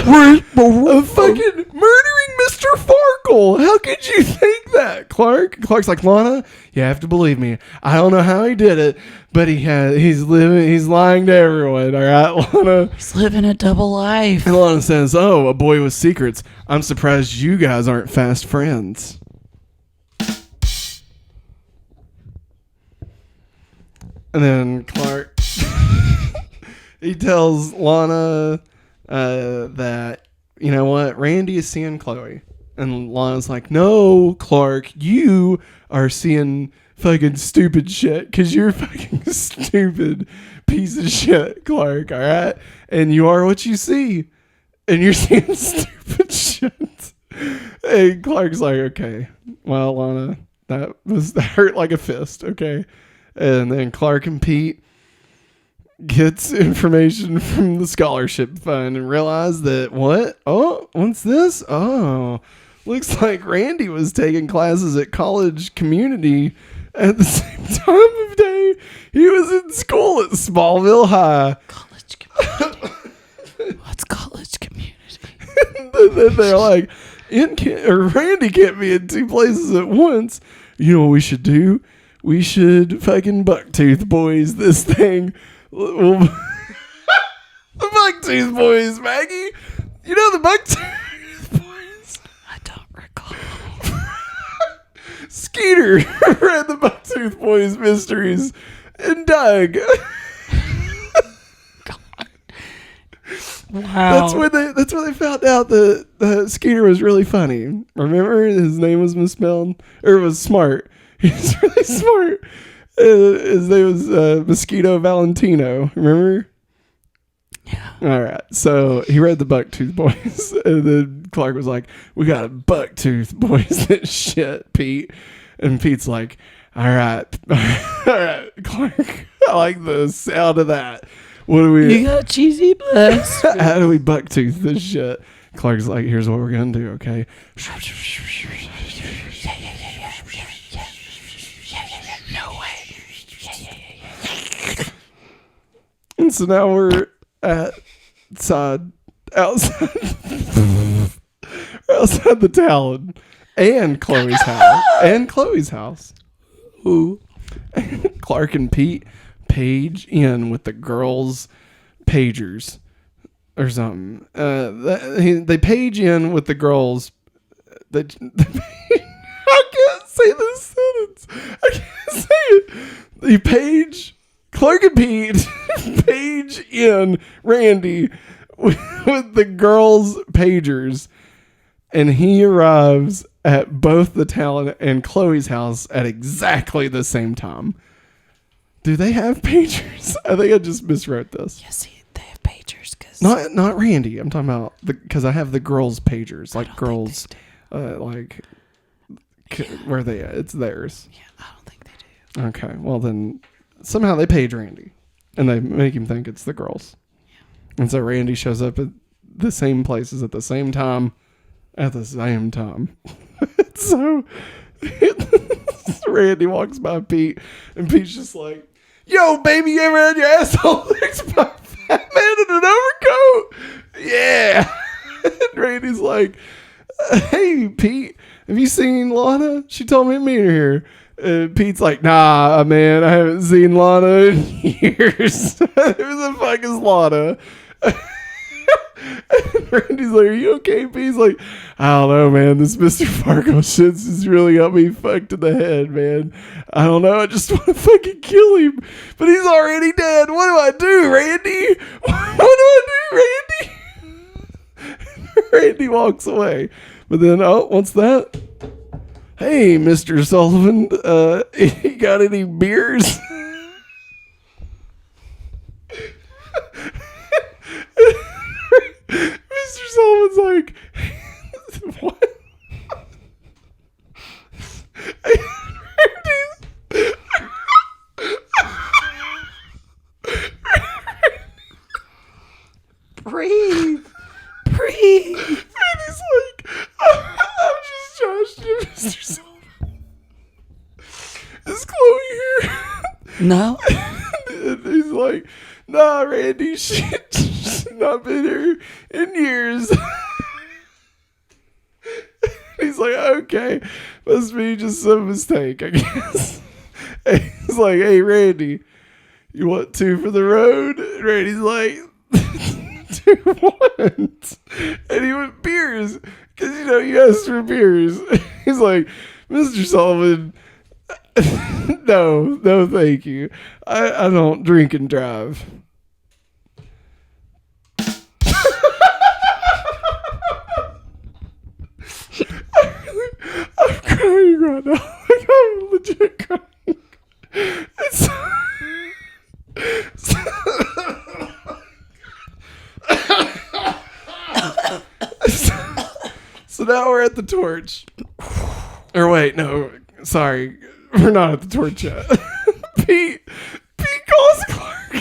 of fucking murdering Mr. Farkle. How could you think that, Clark? Clark's like, Lana, you have to believe me. I don't know how he did it, but he's lying to everyone, all right, Lana?
He's living a double life.
And Lana says, oh, a boy with secrets. I'm surprised you guys aren't fast friends. And then Clark, he tells Lana that, you know what, Randy is seeing Chloe. And Lana's like, no, Clark, you are seeing fucking stupid shit because you're fucking stupid piece of shit, Clark, all right? And you are what you see. And you're seeing stupid shit. And Clark's like, okay, well, Lana, that hurt like a fist, okay? And then Clark and Pete gets information from the scholarship fund and realize that, what? Oh, what's this? Oh, looks like Randy was taking classes at College Community at the same time of day he was in school at Smallville High.
College Community. What's College Community?
Then they're like, Randy can't be in 2 places at once. You know what we should do? We should fucking Bucktooth Boys this thing. The Bucktooth Boys, Maggie. You know the Bucktooth Boys?
I don't recall.
Skeeter read the Bucktooth Boys mysteries. And Doug.
God. Wow.
That's when they found out that Skeeter was really funny. Remember? His name was misspelled. Or it was Smart. He's really smart. His name was Mosquito Valentino. Remember?
Yeah.
All right. So he read the Bucktooth Boys. And then Clark was like, we got a Bucktooth Boys this shit, Pete. And Pete's like, all right. All right, Clark. I like the sound of that. What do we?
You got cheesy breasts.
How do we bucktooth this shit? Clark's like, here's what we're gonna do, okay?
No way.
And so now we're outside the Talon and Chloe's house. Ooh. Clark and Pete page in with the girls' pagers or something. They page in with the girls. I can't say this sentence. I can't say it. They page. Clark and Pete page in Randy with the girls' pagers, and he arrives at both the Talon and Chloe's house at exactly the same time. Do they have pagers? I think I just miswrote this.
Yeah, see, they have pagers. Cause
Not Randy. I'm talking about because I have the girls' pagers, like girls, like where they at? It's theirs.
Yeah, I don't think they do.
Okay, well then. Somehow they page Randy, and they make him think it's the girls. Yeah. And so Randy shows up at the same places at the same time, So Randy walks by Pete, and Pete's just like, "Yo, baby, you ever had your asshole licked by a fat man in an overcoat?" Yeah. And Randy's like, "Hey, Pete, have you seen Lana? She told me to meet her here." Pete's like, "Nah, man, I haven't seen Lana in years." Who the fuck is Lana? And Randy's like, "Are you okay?" Pete's like, "I don't know, man. This Mr. Fargo shit's just really got me fucked in the head, man. I don't know. I just want to fucking kill him. But he's already dead. What do I do, Randy? What do I do, Randy?" Randy walks away. But then, what's that? "Hey, Mr. Sullivan, you got any beers?" Mr. Sullivan's like, "What?"
Breathe.
And he's like, "I'm just joshing you, Mr. Sullivan. Is Chloe here?"
No.
And he's like, "Nah, Randy, she's not been here in years." He's like, "Okay, must be just some mistake, I guess." And he's like, "Hey, Randy, you want 2 for the road?" And Randy's like, 2 what? And he went, "Beers, because you asked for beers." He's like, "Mr. Sullivan, no, thank you. I don't drink and drive." I'm crying right now. Like, I'm legit crying. So now we're at the torch. Or wait, no, sorry. We're not at the torch yet. Pete calls Clark.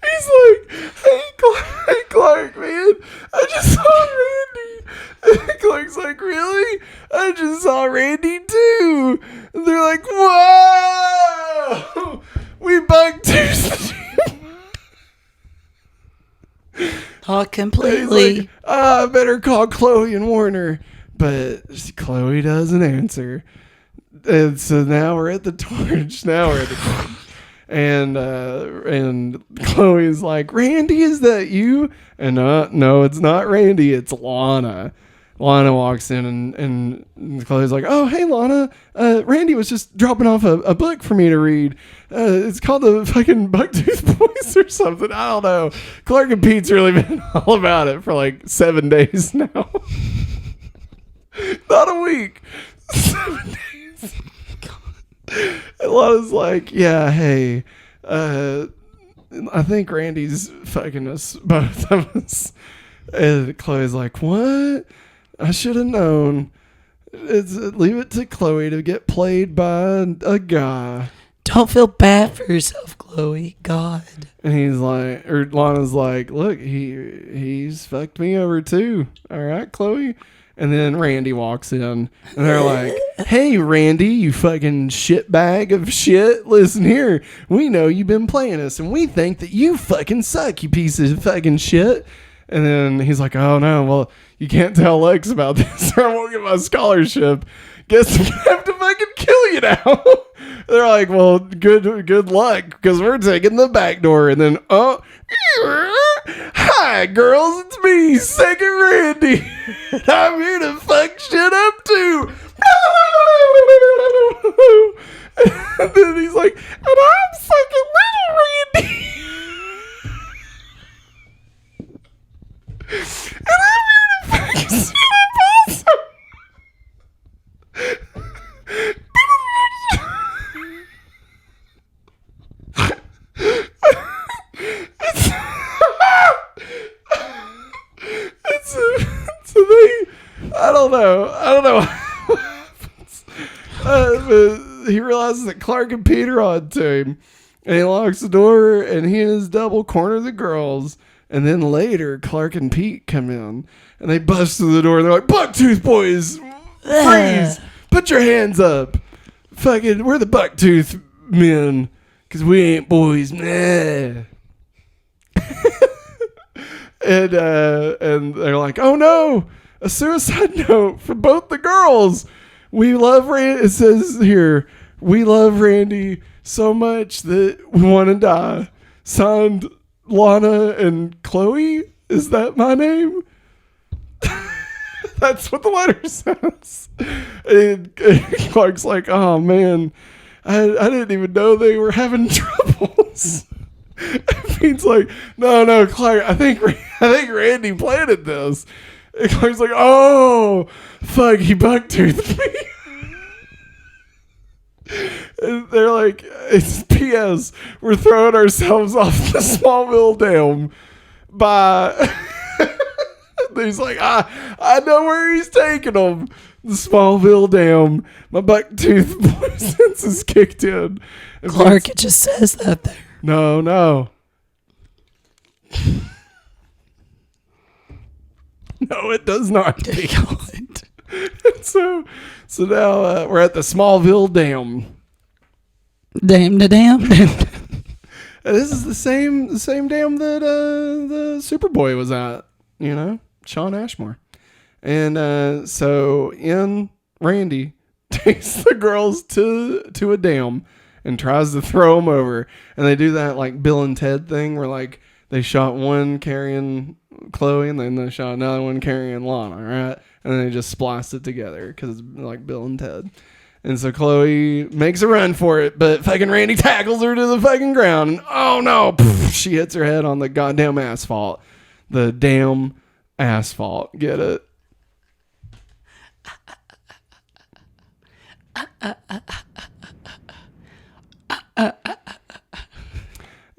He's like, "Hey, Clark, man, I just saw Randy." And Clark's like, "Really? I just saw Randy too." And they're like, "Whoa, we buck-toothed him."
Not completely.
Like, "I better call Chloe and warn her." But Chloe doesn't answer. And so now we're at the torch. And Chloe's like, "Randy, is that you?" And no, it's not Randy. It's Lana. Lana walks in and Chloe's like, "Oh, hey, Lana. Randy was just dropping off a book for me to read. It's called The fucking Bucktooth Boys or something. I don't know." Clark and Pete's really been all about it for like 7 days now. Not a week. 7 days. And Lana's like, "Yeah, hey, I think Randy's fucking us, both of us." And Chloe's like, "What? I should have known." leave it to Chloe to get played by a guy.
Don't feel bad for yourself, Chloe. God.
And he's like, or Lana's like, look, he's fucked me over too. All right, Chloe. And then Randy walks in, and they're like, hey, Randy, you fucking shitbag of shit. Listen here. We know you've been playing us, and we think that you fucking suck, you piece of fucking shit. And then he's like, oh, no, well, you can't tell Lex about this, or I won't get my scholarship. Guess I'm going to have to fucking kill you now. They're like, well, good luck, because we're taking the back door. And then, hi, girls, it's me, Second Randy. I'm here to fuck shit up, too. And then he's like, and I'm Second Little Randy. And I'm here to fuck shit up, also. I don't know what happens. But he realizes that Clark and Peter are on to him, and he locks the door, and he and his double corner the girls. And then later, Clark and Pete come in, and they bust through the door, and they're like, Bucktooth boys, freeze, put your hands up. Fucking, we're the Bucktooth men, because we ain't boys. Nah. And they're like, oh no, a suicide note for both the girls. We love Randy. It says here, we love Randy so much that we want to die. Signed, Lana and Chloe. Is that my name? That's what the letter says. And Clark's like, oh man, I didn't even know they were having troubles. Pete's like, no, Clark, I think Randy planted this. And Clark's like, oh, fuck, he bucktoothed me. And they're like, it's P.S. We're throwing ourselves off the Smallville dam by... He's like, I know where he's taking them. The Smallville dam. My bucktooth boy sense is kicked in. And
Clark, it just says that there.
No. No, it does not. So now we're at the Smallville dam.
Damn the dam.
This is the same dam that the Superboy was at, Shawn Ashmore. And so Randy takes the girls to a dam and tries to throw them over. And they do that like Bill and Ted thing where like they shot one carrying Chloe and then they shot another one carrying Lana, right? And then they just spliced it together because it's like Bill and Ted. And so Chloe makes a run for it, but fucking Randy tackles her to the fucking ground. And oh no, she hits her head on the goddamn asphalt. The damn asphalt. Get it?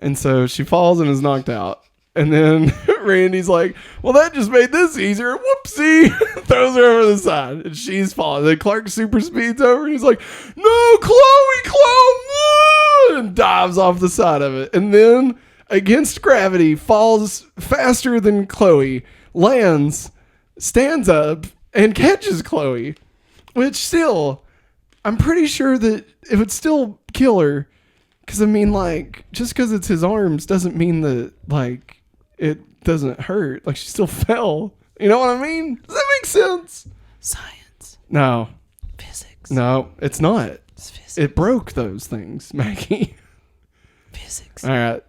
And so she falls and is knocked out. And then Randy's like, well, that just made this easier. Whoopsie. Throws her over the side. And she's falling. Then Clark super speeds over. And he's like, no, Chloe. And dives off the side of it. And then, against gravity, falls faster than Chloe. Lands, stands up, and catches Chloe. Which still, I'm pretty sure that it would still kill her. Because, I mean, like, just because it's his arms doesn't mean that, like, it doesn't hurt. Like, she still fell. You know what I mean? Does that make sense?
Science.
No.
Physics.
No, it's not.
It's physics.
It broke those things, Maggie.
Physics.
All right.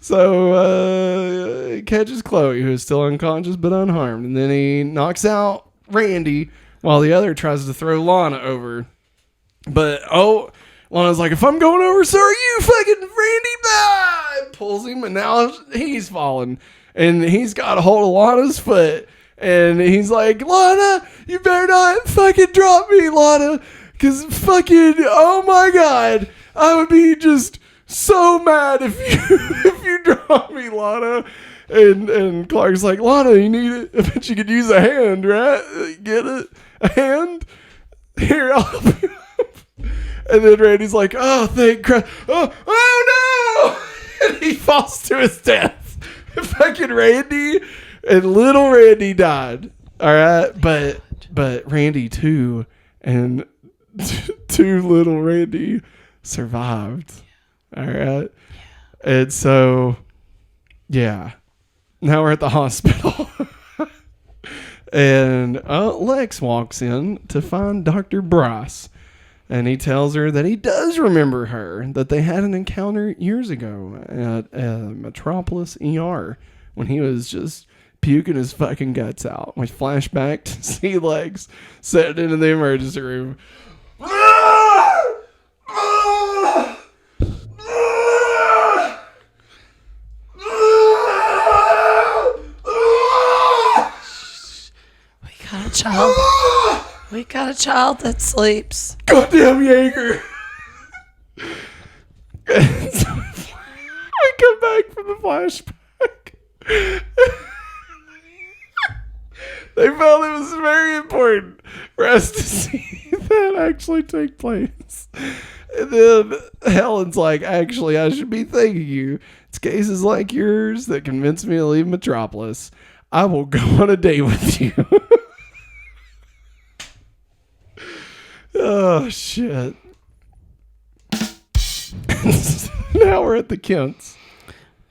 So he catches Chloe, who is still unconscious but unharmed. And then he knocks out Randy while the other tries to throw Lana over. But, Lana's like, if I'm going over, so are you, fucking Randy. And pulls him, and now he's falling. And he's got a hold of Lana's foot. And he's like, Lana, you better not fucking drop me, Lana. Because fucking, oh my God, I would be just so mad if you drop me, Lana. And Clark's like, Lana, you need it? I bet you could use a hand, right? Get it? A hand? Here, I'll help you up. And then Randy's like, oh, thank Christ. Oh no! And he falls to his death. Fucking Randy and little Randy died. All right? But Randy too, and two little Randy survived. All right? And so, yeah. Now we're at the hospital. And Lex walks in to find Dr. Bryce. And he tells her that he does remember her, that they had an encounter years ago at Metropolis ER when he was just puking his fucking guts out. We flash back to see Lex sitting in the emergency room.
We got a child that sleeps.
Goddamn Jaeger. And so I come back from the flashback. They felt it was very important for us to see that actually take place. And then Helen's like, actually, I should be thanking you. It's cases like yours that convince me to leave Metropolis. I will go on a date with you. Oh, shit. Now we're at the Kents.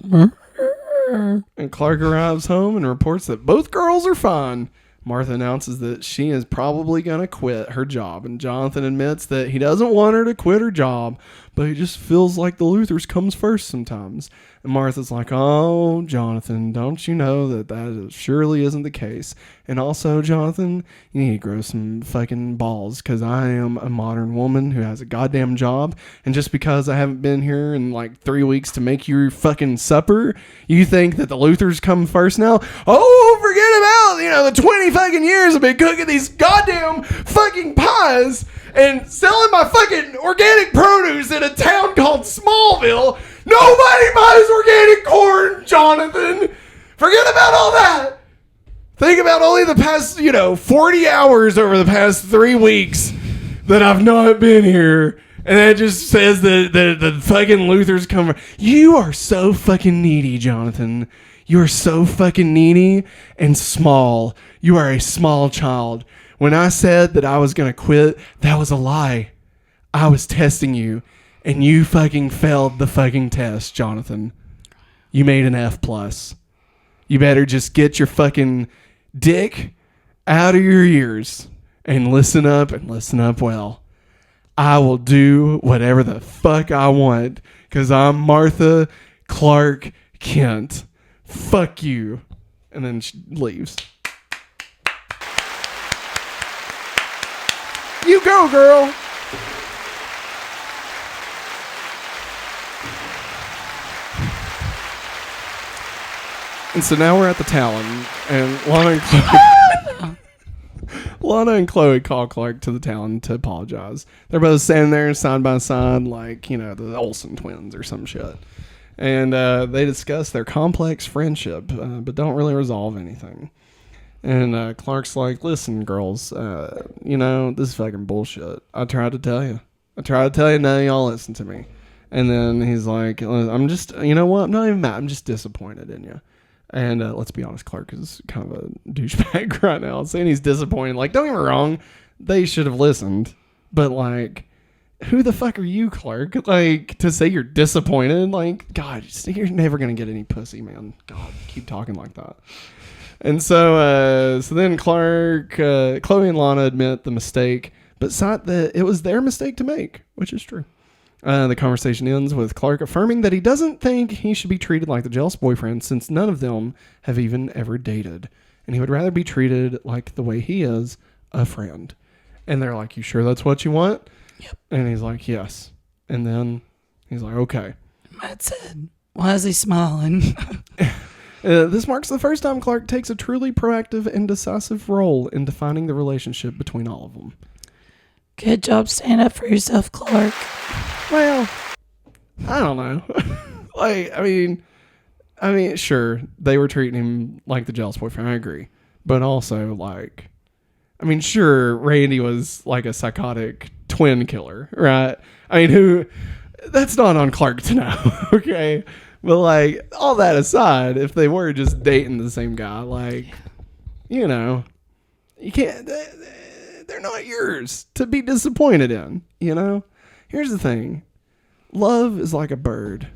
And Clark arrives home and reports that both girls are fine. Martha announces that she is probably going to quit her job. And Jonathan admits that he doesn't want her to quit her job, but he just feels like the Luthors comes first sometimes. And Martha's like, oh, Jonathan, don't you know that surely isn't the case? And also, Jonathan, you need to grow some fucking balls, because I am a modern woman who has a goddamn job. And just because I haven't been here in like 3 weeks to make your fucking supper, you think that the Luthors come first now? Oh, forget about, the 20 fucking years I've been cooking these goddamn fucking pies and selling my fucking organic produce in a town called Smallville. Nobody buys organic corn, Jonathan. Forget about all that. Think about only the past, 40 hours over the past 3 weeks that I've not been here. And that just says that the fucking Luthors come. You are so fucking needy, Jonathan. You are so fucking needy and small. You are a small child. When I said that I was going to quit, that was a lie. I was testing you. And you fucking failed the fucking test, Jonathan. You made an F+. You better just get your fucking dick out of your ears and listen up well. I will do whatever the fuck I want because I'm Martha Clark Kent. Fuck you. And then she leaves. You go, girl. And so now we're at the Talon, and Lana and Chloe call Clark to the Talon to apologize. They're both standing there side by side like, the Olsen twins or some shit. And they discuss their complex friendship, but don't really resolve anything. And Clark's like, listen, girls, this is fucking bullshit. I tried to tell you. None of y'all listen to me. And then he's like, I'm just, what? I'm not even mad. I'm just disappointed in you. And let's be honest, Clark is kind of a douchebag right now. Saying he's disappointed. Like, don't get me wrong. They should have listened. But, who the fuck are you, Clark? To say you're disappointed? God, you're never going to get any pussy, man. God, keep talking like that. And so then Clark, Chloe and Lana admit the mistake, but cite that it was their mistake to make, which is true. The conversation ends with Clark affirming that he doesn't think he should be treated like the jealous boyfriend since none of them have even ever dated. And he would rather be treated like the way he is, a friend. And they're like, you sure that's what you want?
Yep.
And he's like, yes. And then he's like, okay.
Matt said, why is he smiling?
This marks the first time Clark takes a truly proactive and decisive role in defining the relationship between all of them.
Good job standing up for yourself, Clark.
Well, I don't know. I mean, sure, they were treating him like the jealous boyfriend. I agree. But also, like, I mean, sure, Randy was like a psychotic twin killer, right? I mean, that's not on Clark to know, okay? But, like, all that aside, if they were just dating the same guy, like, you know, you can't, they're not yours to be disappointed in, you know? Here's the thing. Love is like a bird.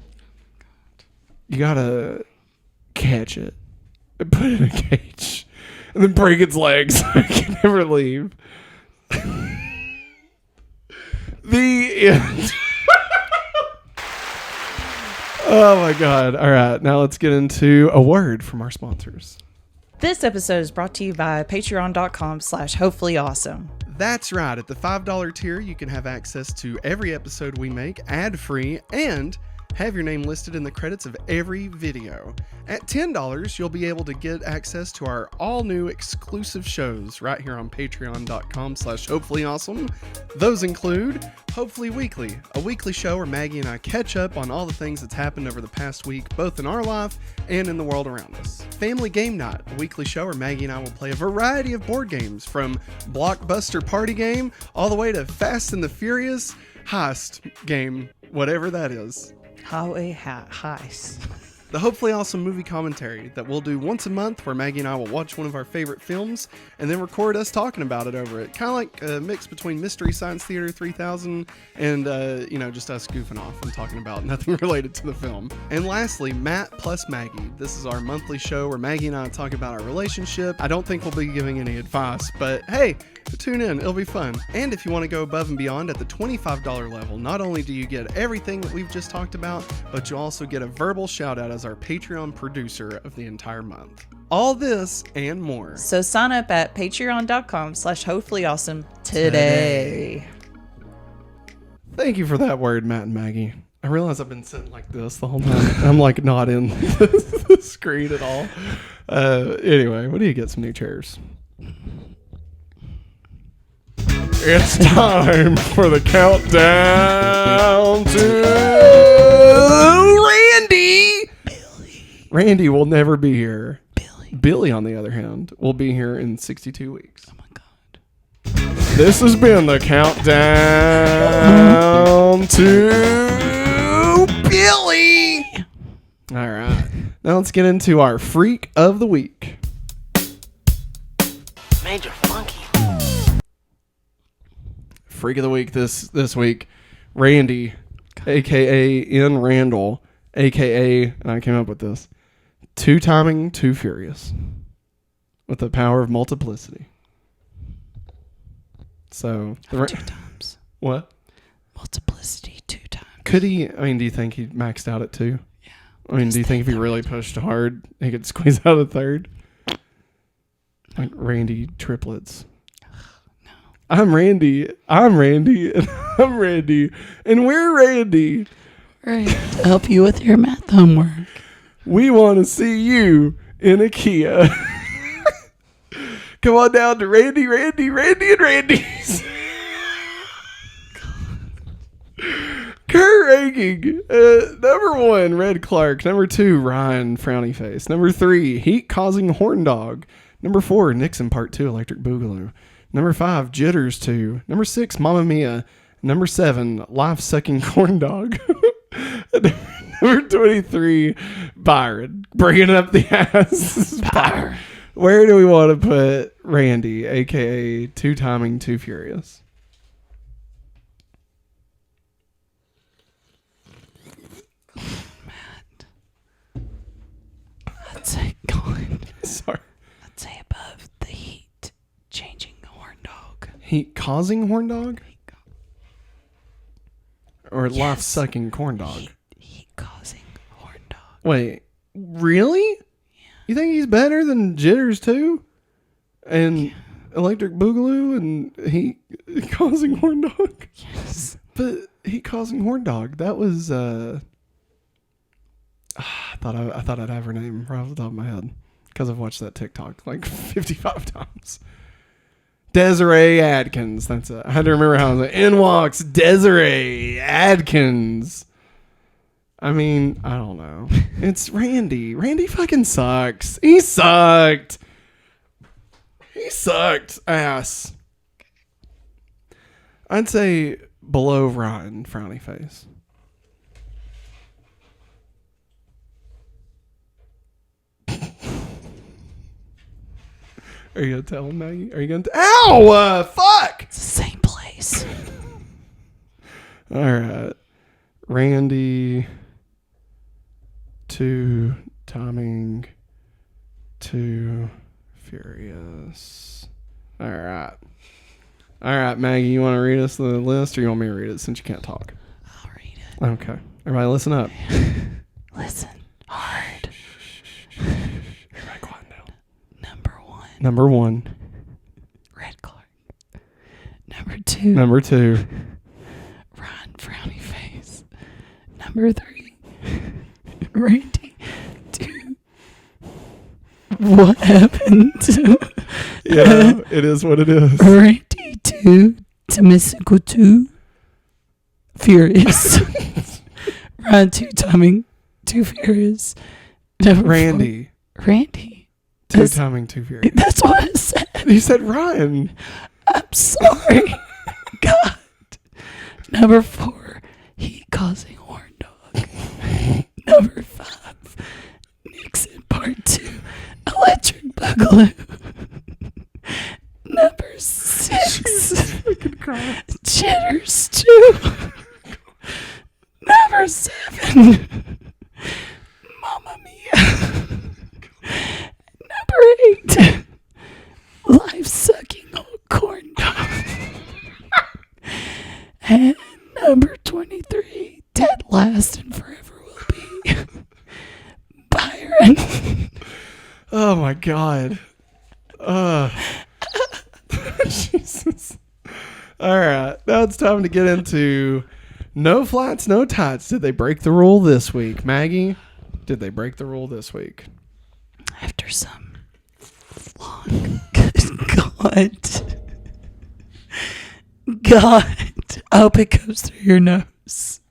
You gotta catch it and put it in a cage and then break its legs so it can never leave. The end. Oh my God. All right. Now let's get into a word from our sponsors.
This episode is brought to you by patreon.com/hopefullyawesome.
That's right. At the $5 tier, you can have access to every episode we make ad-free and have your name listed in the credits of every video. At $10, you'll be able to get access to our all-new exclusive shows right here on patreon.com/hopefullyawesome. Those include Hopefully Weekly, a weekly show where Maggie and I catch up on all the things that's happened over the past week, both in our life and in the world around us. Family Game Night, a weekly show where Maggie and I will play a variety of board games, from Blockbuster Party Game all the way to Fast and the Furious Heist Game, whatever that is.
Highway heist.
The Hopefully Awesome movie commentary that we'll do once a month, where Maggie and I will watch one of our favorite films and then record us talking about it over it. Kind of like a mix between Mystery Science Theater 3000 and, just us goofing off and talking about nothing related to the film. And lastly, Matt plus Maggie. This is our monthly show where Maggie and I talk about our relationship. I don't think we'll be giving any advice, but hey, tune in. It'll be fun. And if you want to go above and beyond at the $25 level, not only do you get everything that we've just talked about, but you also get a verbal shout out as our Patreon producer of the entire month. All this and more.
So sign up at patreon.com/hopefullyawesome today.
Thank you for that word, Matt and Maggie. I realize I've been sitting like this the whole time. I'm like not in the screen at all. Anyway, what do you get? Some new chairs. It's time for the countdown to Randy. Randy will never be here. Billy, on the other hand, will be here in 62 weeks.
Oh my God.
This has been the countdown to Billy. All right. Now let's get into our Freak of the Week.
Major Funky.
Freak of the Week this week, Randy, a.k.a. N. Randall, a.k.a., and I came up with this, two-timing, too furious, with the power of multiplicity. So,
Two times.
What?
Multiplicity 2 times.
Could he, I mean, do you think he maxed out at 2?
Yeah.
I mean, do you think if he really pushed hard, he could squeeze out a third? Like Randy triplets. I'm Randy, and I'm Randy, and we're Randy.
Right. To help you with your math homework.
We want to see you in a Kia. Come on down to Randy, and Randy's. Current ranking. Number 1, Red Clark. Number 2, Ryan, Frowny Face. Number 3, Heat Causing Horn Dog. Number 4, Nixon Part 2, Electric Boogaloo. Number 5, Jitters 2. Number 6, Mamma Mia. Number 7, Life Sucking Corn Dog. Number 23, Byron. Bringing up the ass. Byron. Where do we want to put Randy, a.k.a. Two-Timing Too Furious?
Matt. I'd say gone.
Sorry.
I'd say above the heat changing horn dog.
Heat causing horn dog? Or
Yes.
life sucking corn dog?
Heat causing horn dog.
Wait, really? Yeah. You think he's better than Jitters too? And Electric Boogaloo and heat causing horn dog?
Yes.
But heat causing horn dog, that was I thought I'd have her name right off the top of my head because I've watched that TikTok like 55 times. Desiree Adkins. That's it. I had to remember how I was like, in walks Desiree Adkins. I mean, I don't know. It's Randy. Randy fucking sucks. He sucked. He sucked ass. I'd say below Ryan, frowny face. Are you gonna tell him, Maggie? Are you gonna? Ow! Fuck!
It's the same place.
All right, Randy. 2 timing. 2 furious. All right, Maggie. You want to read us the list, or you want me to read it since you can't talk?
I'll read it.
Okay. Everybody, listen up.
Listen hard.
Everybody, quiet down.
Number
1.
Red Clark. Number 2. Ron frowny face. Number 3. Randy. 2. What happened to
Yeah, it is what it is.
Randy 2 to mystical 2 furious. Ron 2 timing 2 furious. Number
Randy.
4. Randy.
2 timing 2 furious.
That's what I said.
You said Ryan.
I'm sorry. God. Number 4, heat causing horn dog. Number 5, Nixon part 2, electric boogaloo. Number 6, jitters 2. Number 7, Mamma Mia. Number 8, life sucking old corn dog. And number 23, dead last and forever will be Byron.
Oh my God. Jesus. All right. Now it's time to get into no flats, no tights. Did they break the rule this week? Maggie, did they break the rule this week?
After some long... God. I hope it goes through your nose.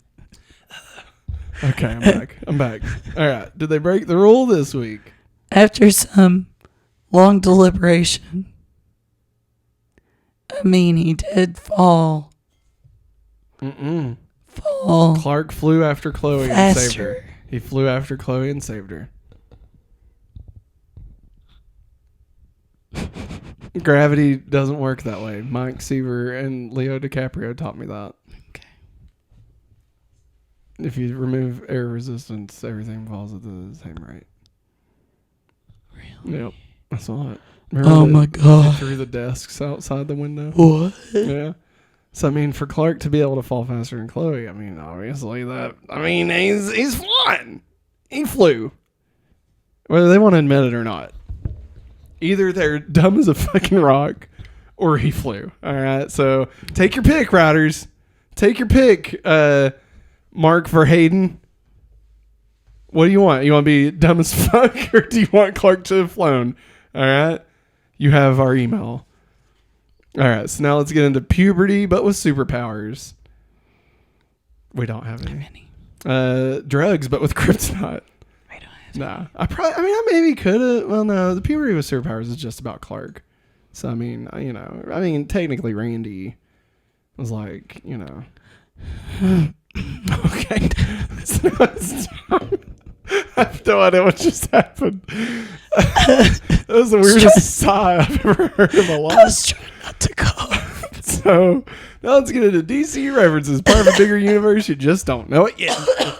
Okay, I'm back. All right. Did they break the rule this week?
After some long deliberation, I mean, he did fall. Fall.
Clark flew after Chloe
faster.
and saved her. He flew after Chloe and saved her. Gravity doesn't work that way. Mike Seaver and Leo DiCaprio taught me that.
Okay.
If you remove air resistance, everything falls at the same rate.
Really?
Yep. I saw it.
Oh my God.
Through the desks outside the window.
What?
Yeah. So, I mean, for Clark to be able to fall faster than Chloe, I mean, obviously he's flying. He flew. Whether they want to admit it or not. Either they're dumb as a fucking rock or he flew. All right. So take your pick, riders. Take your pick, Mark Verheyden. What do you want? You want to be dumb as fuck or do you want Clark to have flown? All right. You have our email. All right. So now let's get into puberty, but with superpowers. We don't have any. Drugs, but with kryptonite. Nah, I maybe could have. Well, no, the puberty with superpowers is just about Clark. So, I mean, technically Randy was like, okay. I have no idea what just happened. That was the weirdest sigh I've ever heard in my life.
I was trying not to cough.
So, now let's get into DC references. Part of a bigger universe, you just don't know it yet.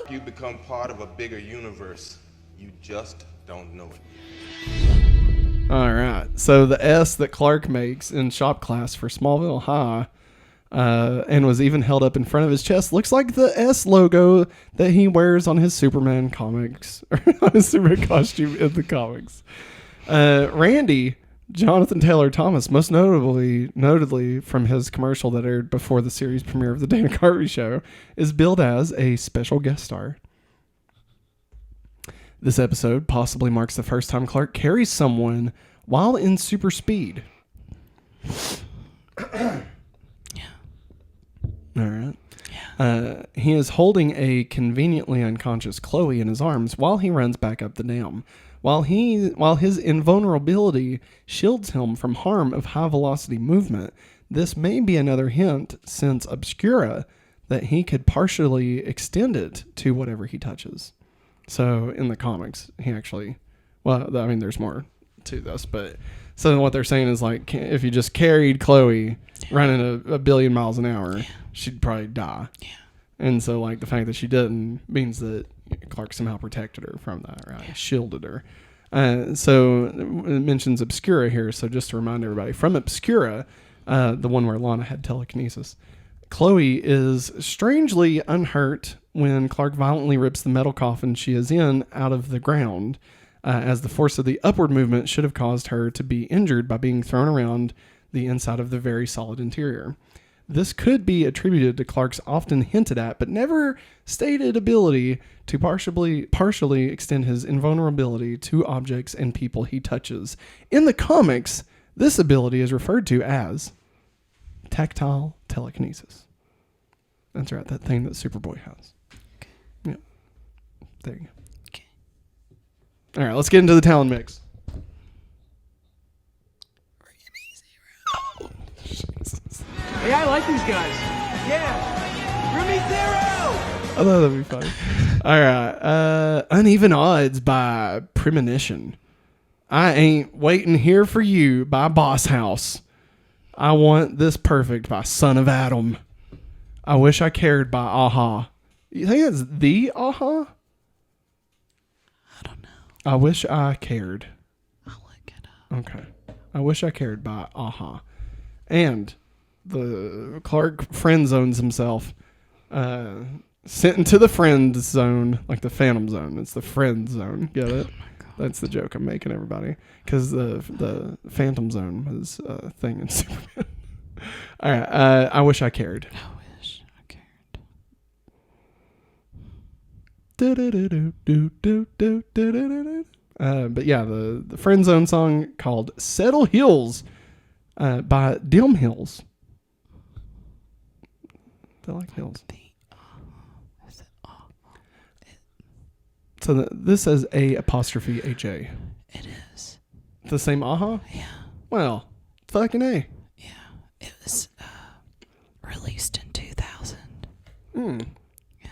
You become part of a bigger universe. You just don't know it.
All right. So the S that Clark makes in shop class for Smallville High and was even held up in front of his chest looks like the S logo that he wears on his Superman comics, or on his Superman costume in the comics. Randy, Jonathan Taylor Thomas, most notably from his commercial that aired before the series premiere of the Dana Carvey show, is billed as a special guest star. This episode possibly marks the first time Clark carries someone while in super speed.
Yeah.
All right.
Yeah.
He is holding a conveniently unconscious Chloe in his arms while he runs back up the dam. While his invulnerability shields him from harm of high-velocity movement, this may be another hint, since Obscura, that he could partially extend it to whatever he touches. So in the comics, he actually... Well, I mean, there's more to this, but... So what they're saying is, like, if you just carried Chloe running a billion miles an hour, she'd probably die. Yeah. And so, like, the fact that she didn't means that Clark somehow protected her from that, right? Yeah. Shielded her. So it mentions Obscura here. So just to remind everybody, from Obscura, the one where Lana had telekinesis, Chloe is strangely unhurt when Clark violently rips the metal coffin she is in out of the ground, as the force of the upward movement should have caused her to be injured by being thrown around the inside of the very solid interior. This could be attributed to Clark's often hinted at but never stated ability to partially extend his invulnerability to objects and people he touches. In the comics, this ability is referred to as tactile telekinesis. That's right, that thing that Superboy has. Okay. Yeah. There you go. Okay. All right, let's get into the talent mix.
Hey, I like these guys. Yeah. Roomy Zero.
I thought that'd be funny. All right. Uneven Odds by Premonition. I Ain't Waiting Here for You by Boss House. I Want This Perfect by Son of Adam. I Wish I Cared by Aha. You think it's the Aha?
I don't know.
I Wish I Cared.
I'll look it up.
Okay. I Wish I Cared by Aha. And the Clark friend zones himself. Sent into the friend zone, like the Phantom Zone. It's the friend zone. Get it? That's the joke I'm making, everybody. Because the Phantom Zone was a thing in Superman. All right. I Wish I Cared.
I wish I
cared. But yeah, the friend zone song called Settle Hills by Dim Hills. They like hills. So this says A''AJ.
It is.
The same aha?
Yeah.
Well, fucking A.
Yeah. It was released in 2000.
Hmm.
Yeah.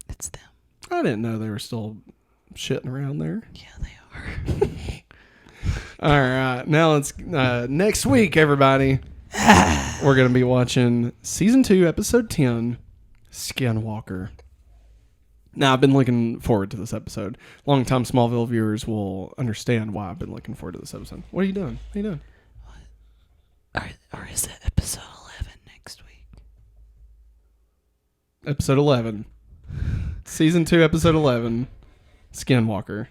It's them.
I didn't know they were still shitting around there.
Yeah, they are.
All right. Now let's... next week, everybody, we're going to be watching Season 2, Episode 10, Skinwalker. Now, I've been looking forward to this episode. Long-time Smallville viewers will understand why I've been looking forward to this episode. What are you doing? What are you doing?
Or is it episode 11 next week?
Episode 11. Season 2, Episode 11, Skinwalker.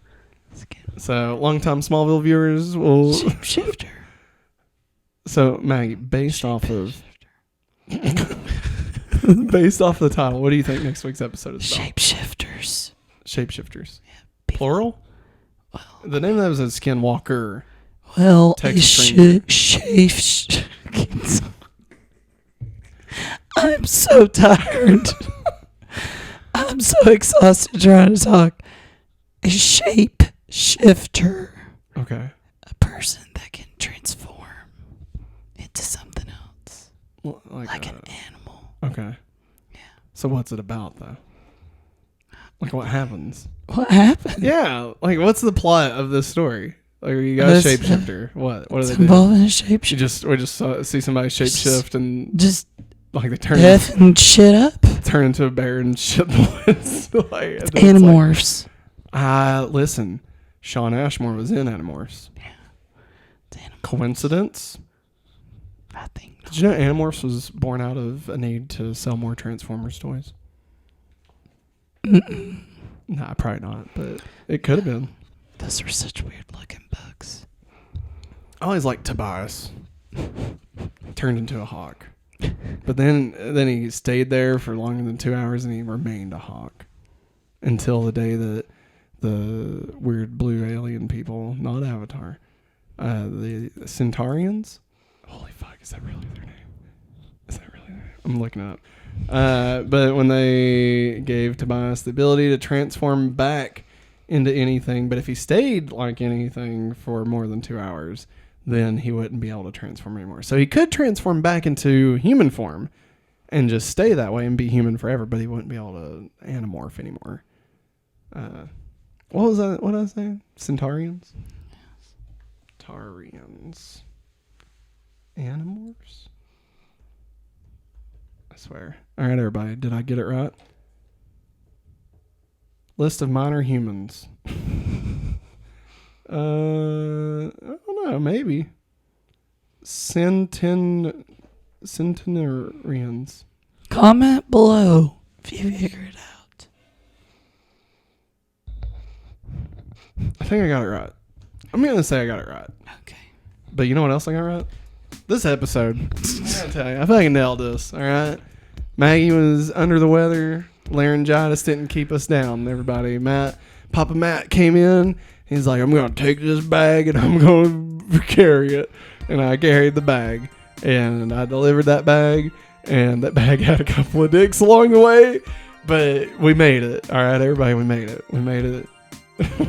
So, long-time Smallville viewers will...
Shapeshifter.
So, Maggie, based off of... Based off the title, what do you think next week's episode is about?
Shapeshifters.
Shapeshifters.
Yeah,
Plural?
Well,
The name of that was Skinwalker.
Well,
Texas
I'm so tired. I'm so exhausted trying to talk. A shapeshifter.
Okay.
A person that can transform into something else.
Well,
like an animal.
Okay.
Yeah.
So what's it about, though? Like, what happens?
What happened?
Yeah. Like, what's the plot of this story? Like, you got a shapeshifter. What do they do?
Involving a shapeshifter.
We just see somebody shapeshift and
just
like they turn
death and shit up.
Turn into a bear and shit the woods. Like,
it's Animorphs.
Listen, Shawn Ashmore was in Animorphs.
Yeah. It's Animorphs.
Coincidence?
I think not.
Did you know Animorphs was born out of a need to sell more Transformers toys? Nah, probably not, but it could have been.
Those were such weird looking bugs.
I always liked Tobias. Turned into a hawk. But then he stayed there for longer than 2 hours and he remained a hawk. Until the day that the weird blue alien people, not Avatar, the Centaurians. Holy fuck, is that really their name? I'm looking it up. But when they gave Tobias the ability to transform back into anything, but if he stayed like anything for more than 2 hours, then he wouldn't be able to transform anymore. So he could transform back into human form and just stay that way and be human forever, but he wouldn't be able to anamorph anymore. What was that? What did I say? Centaurians? Tarians. Animorphs? I swear. All right, everybody. Did I get it right? List of minor humans. I don't know. Maybe. Centenarians.
Comment below if you figure it out.
I think I got it right. I'm going to say I got it right.
Okay.
But you know what else I got right? This episode. I gotta tell you, I fucking nailed this. All right. Maggie was under the weather. Laryngitis didn't keep us down, everybody. Papa Matt came in. He's like, I'm going to take this bag and I'm going to carry it. And I carried the bag. And I delivered that bag. And that bag had a couple of dicks along the way. But we made it. All right, everybody, we made it. We made it.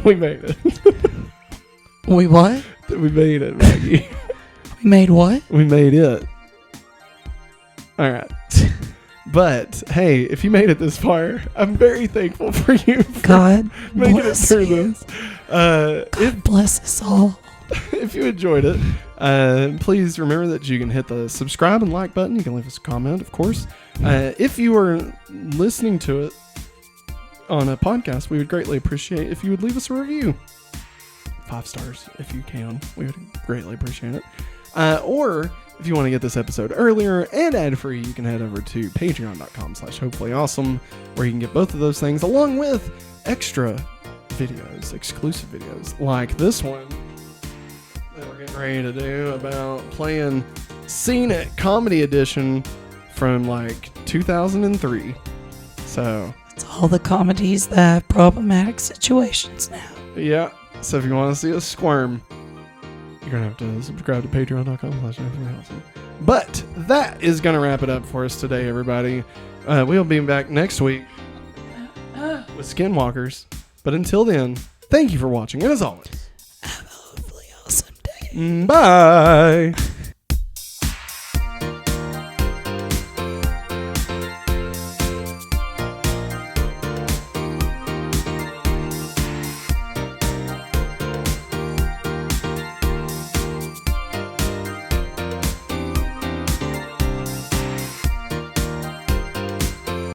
We made it.
We what?
We made it, Maggie.
We made what?
We made it. All right. But, hey, if you made it this far, I'm very thankful for you for
God
making it
bless
through
you.
this.
God bless us all.
If you enjoyed it, please remember that you can hit the subscribe and like button. You can leave us a comment, of course. If you are listening to it on a podcast, we would greatly appreciate if you would leave us a review. 5 stars if you can. We would greatly appreciate it. Or if you want to get this episode earlier and ad-free, you can head over to patreon.com/hopefullyawesome, where you can get both of those things along with extra videos, exclusive videos like this one that we're getting ready to do about playing Scenic Comedy Edition from like 2003. So
It's all the comedies that have problematic situations now.
yeah. So if you want to see us squirm, you're going to have to subscribe to patreon.com/hopefullyawesome. But that is going to wrap it up for us today, everybody. We'll be back next week with Skinwalkers. But until then, thank you for watching. And as always,
Have a hopefully awesome day.
bye.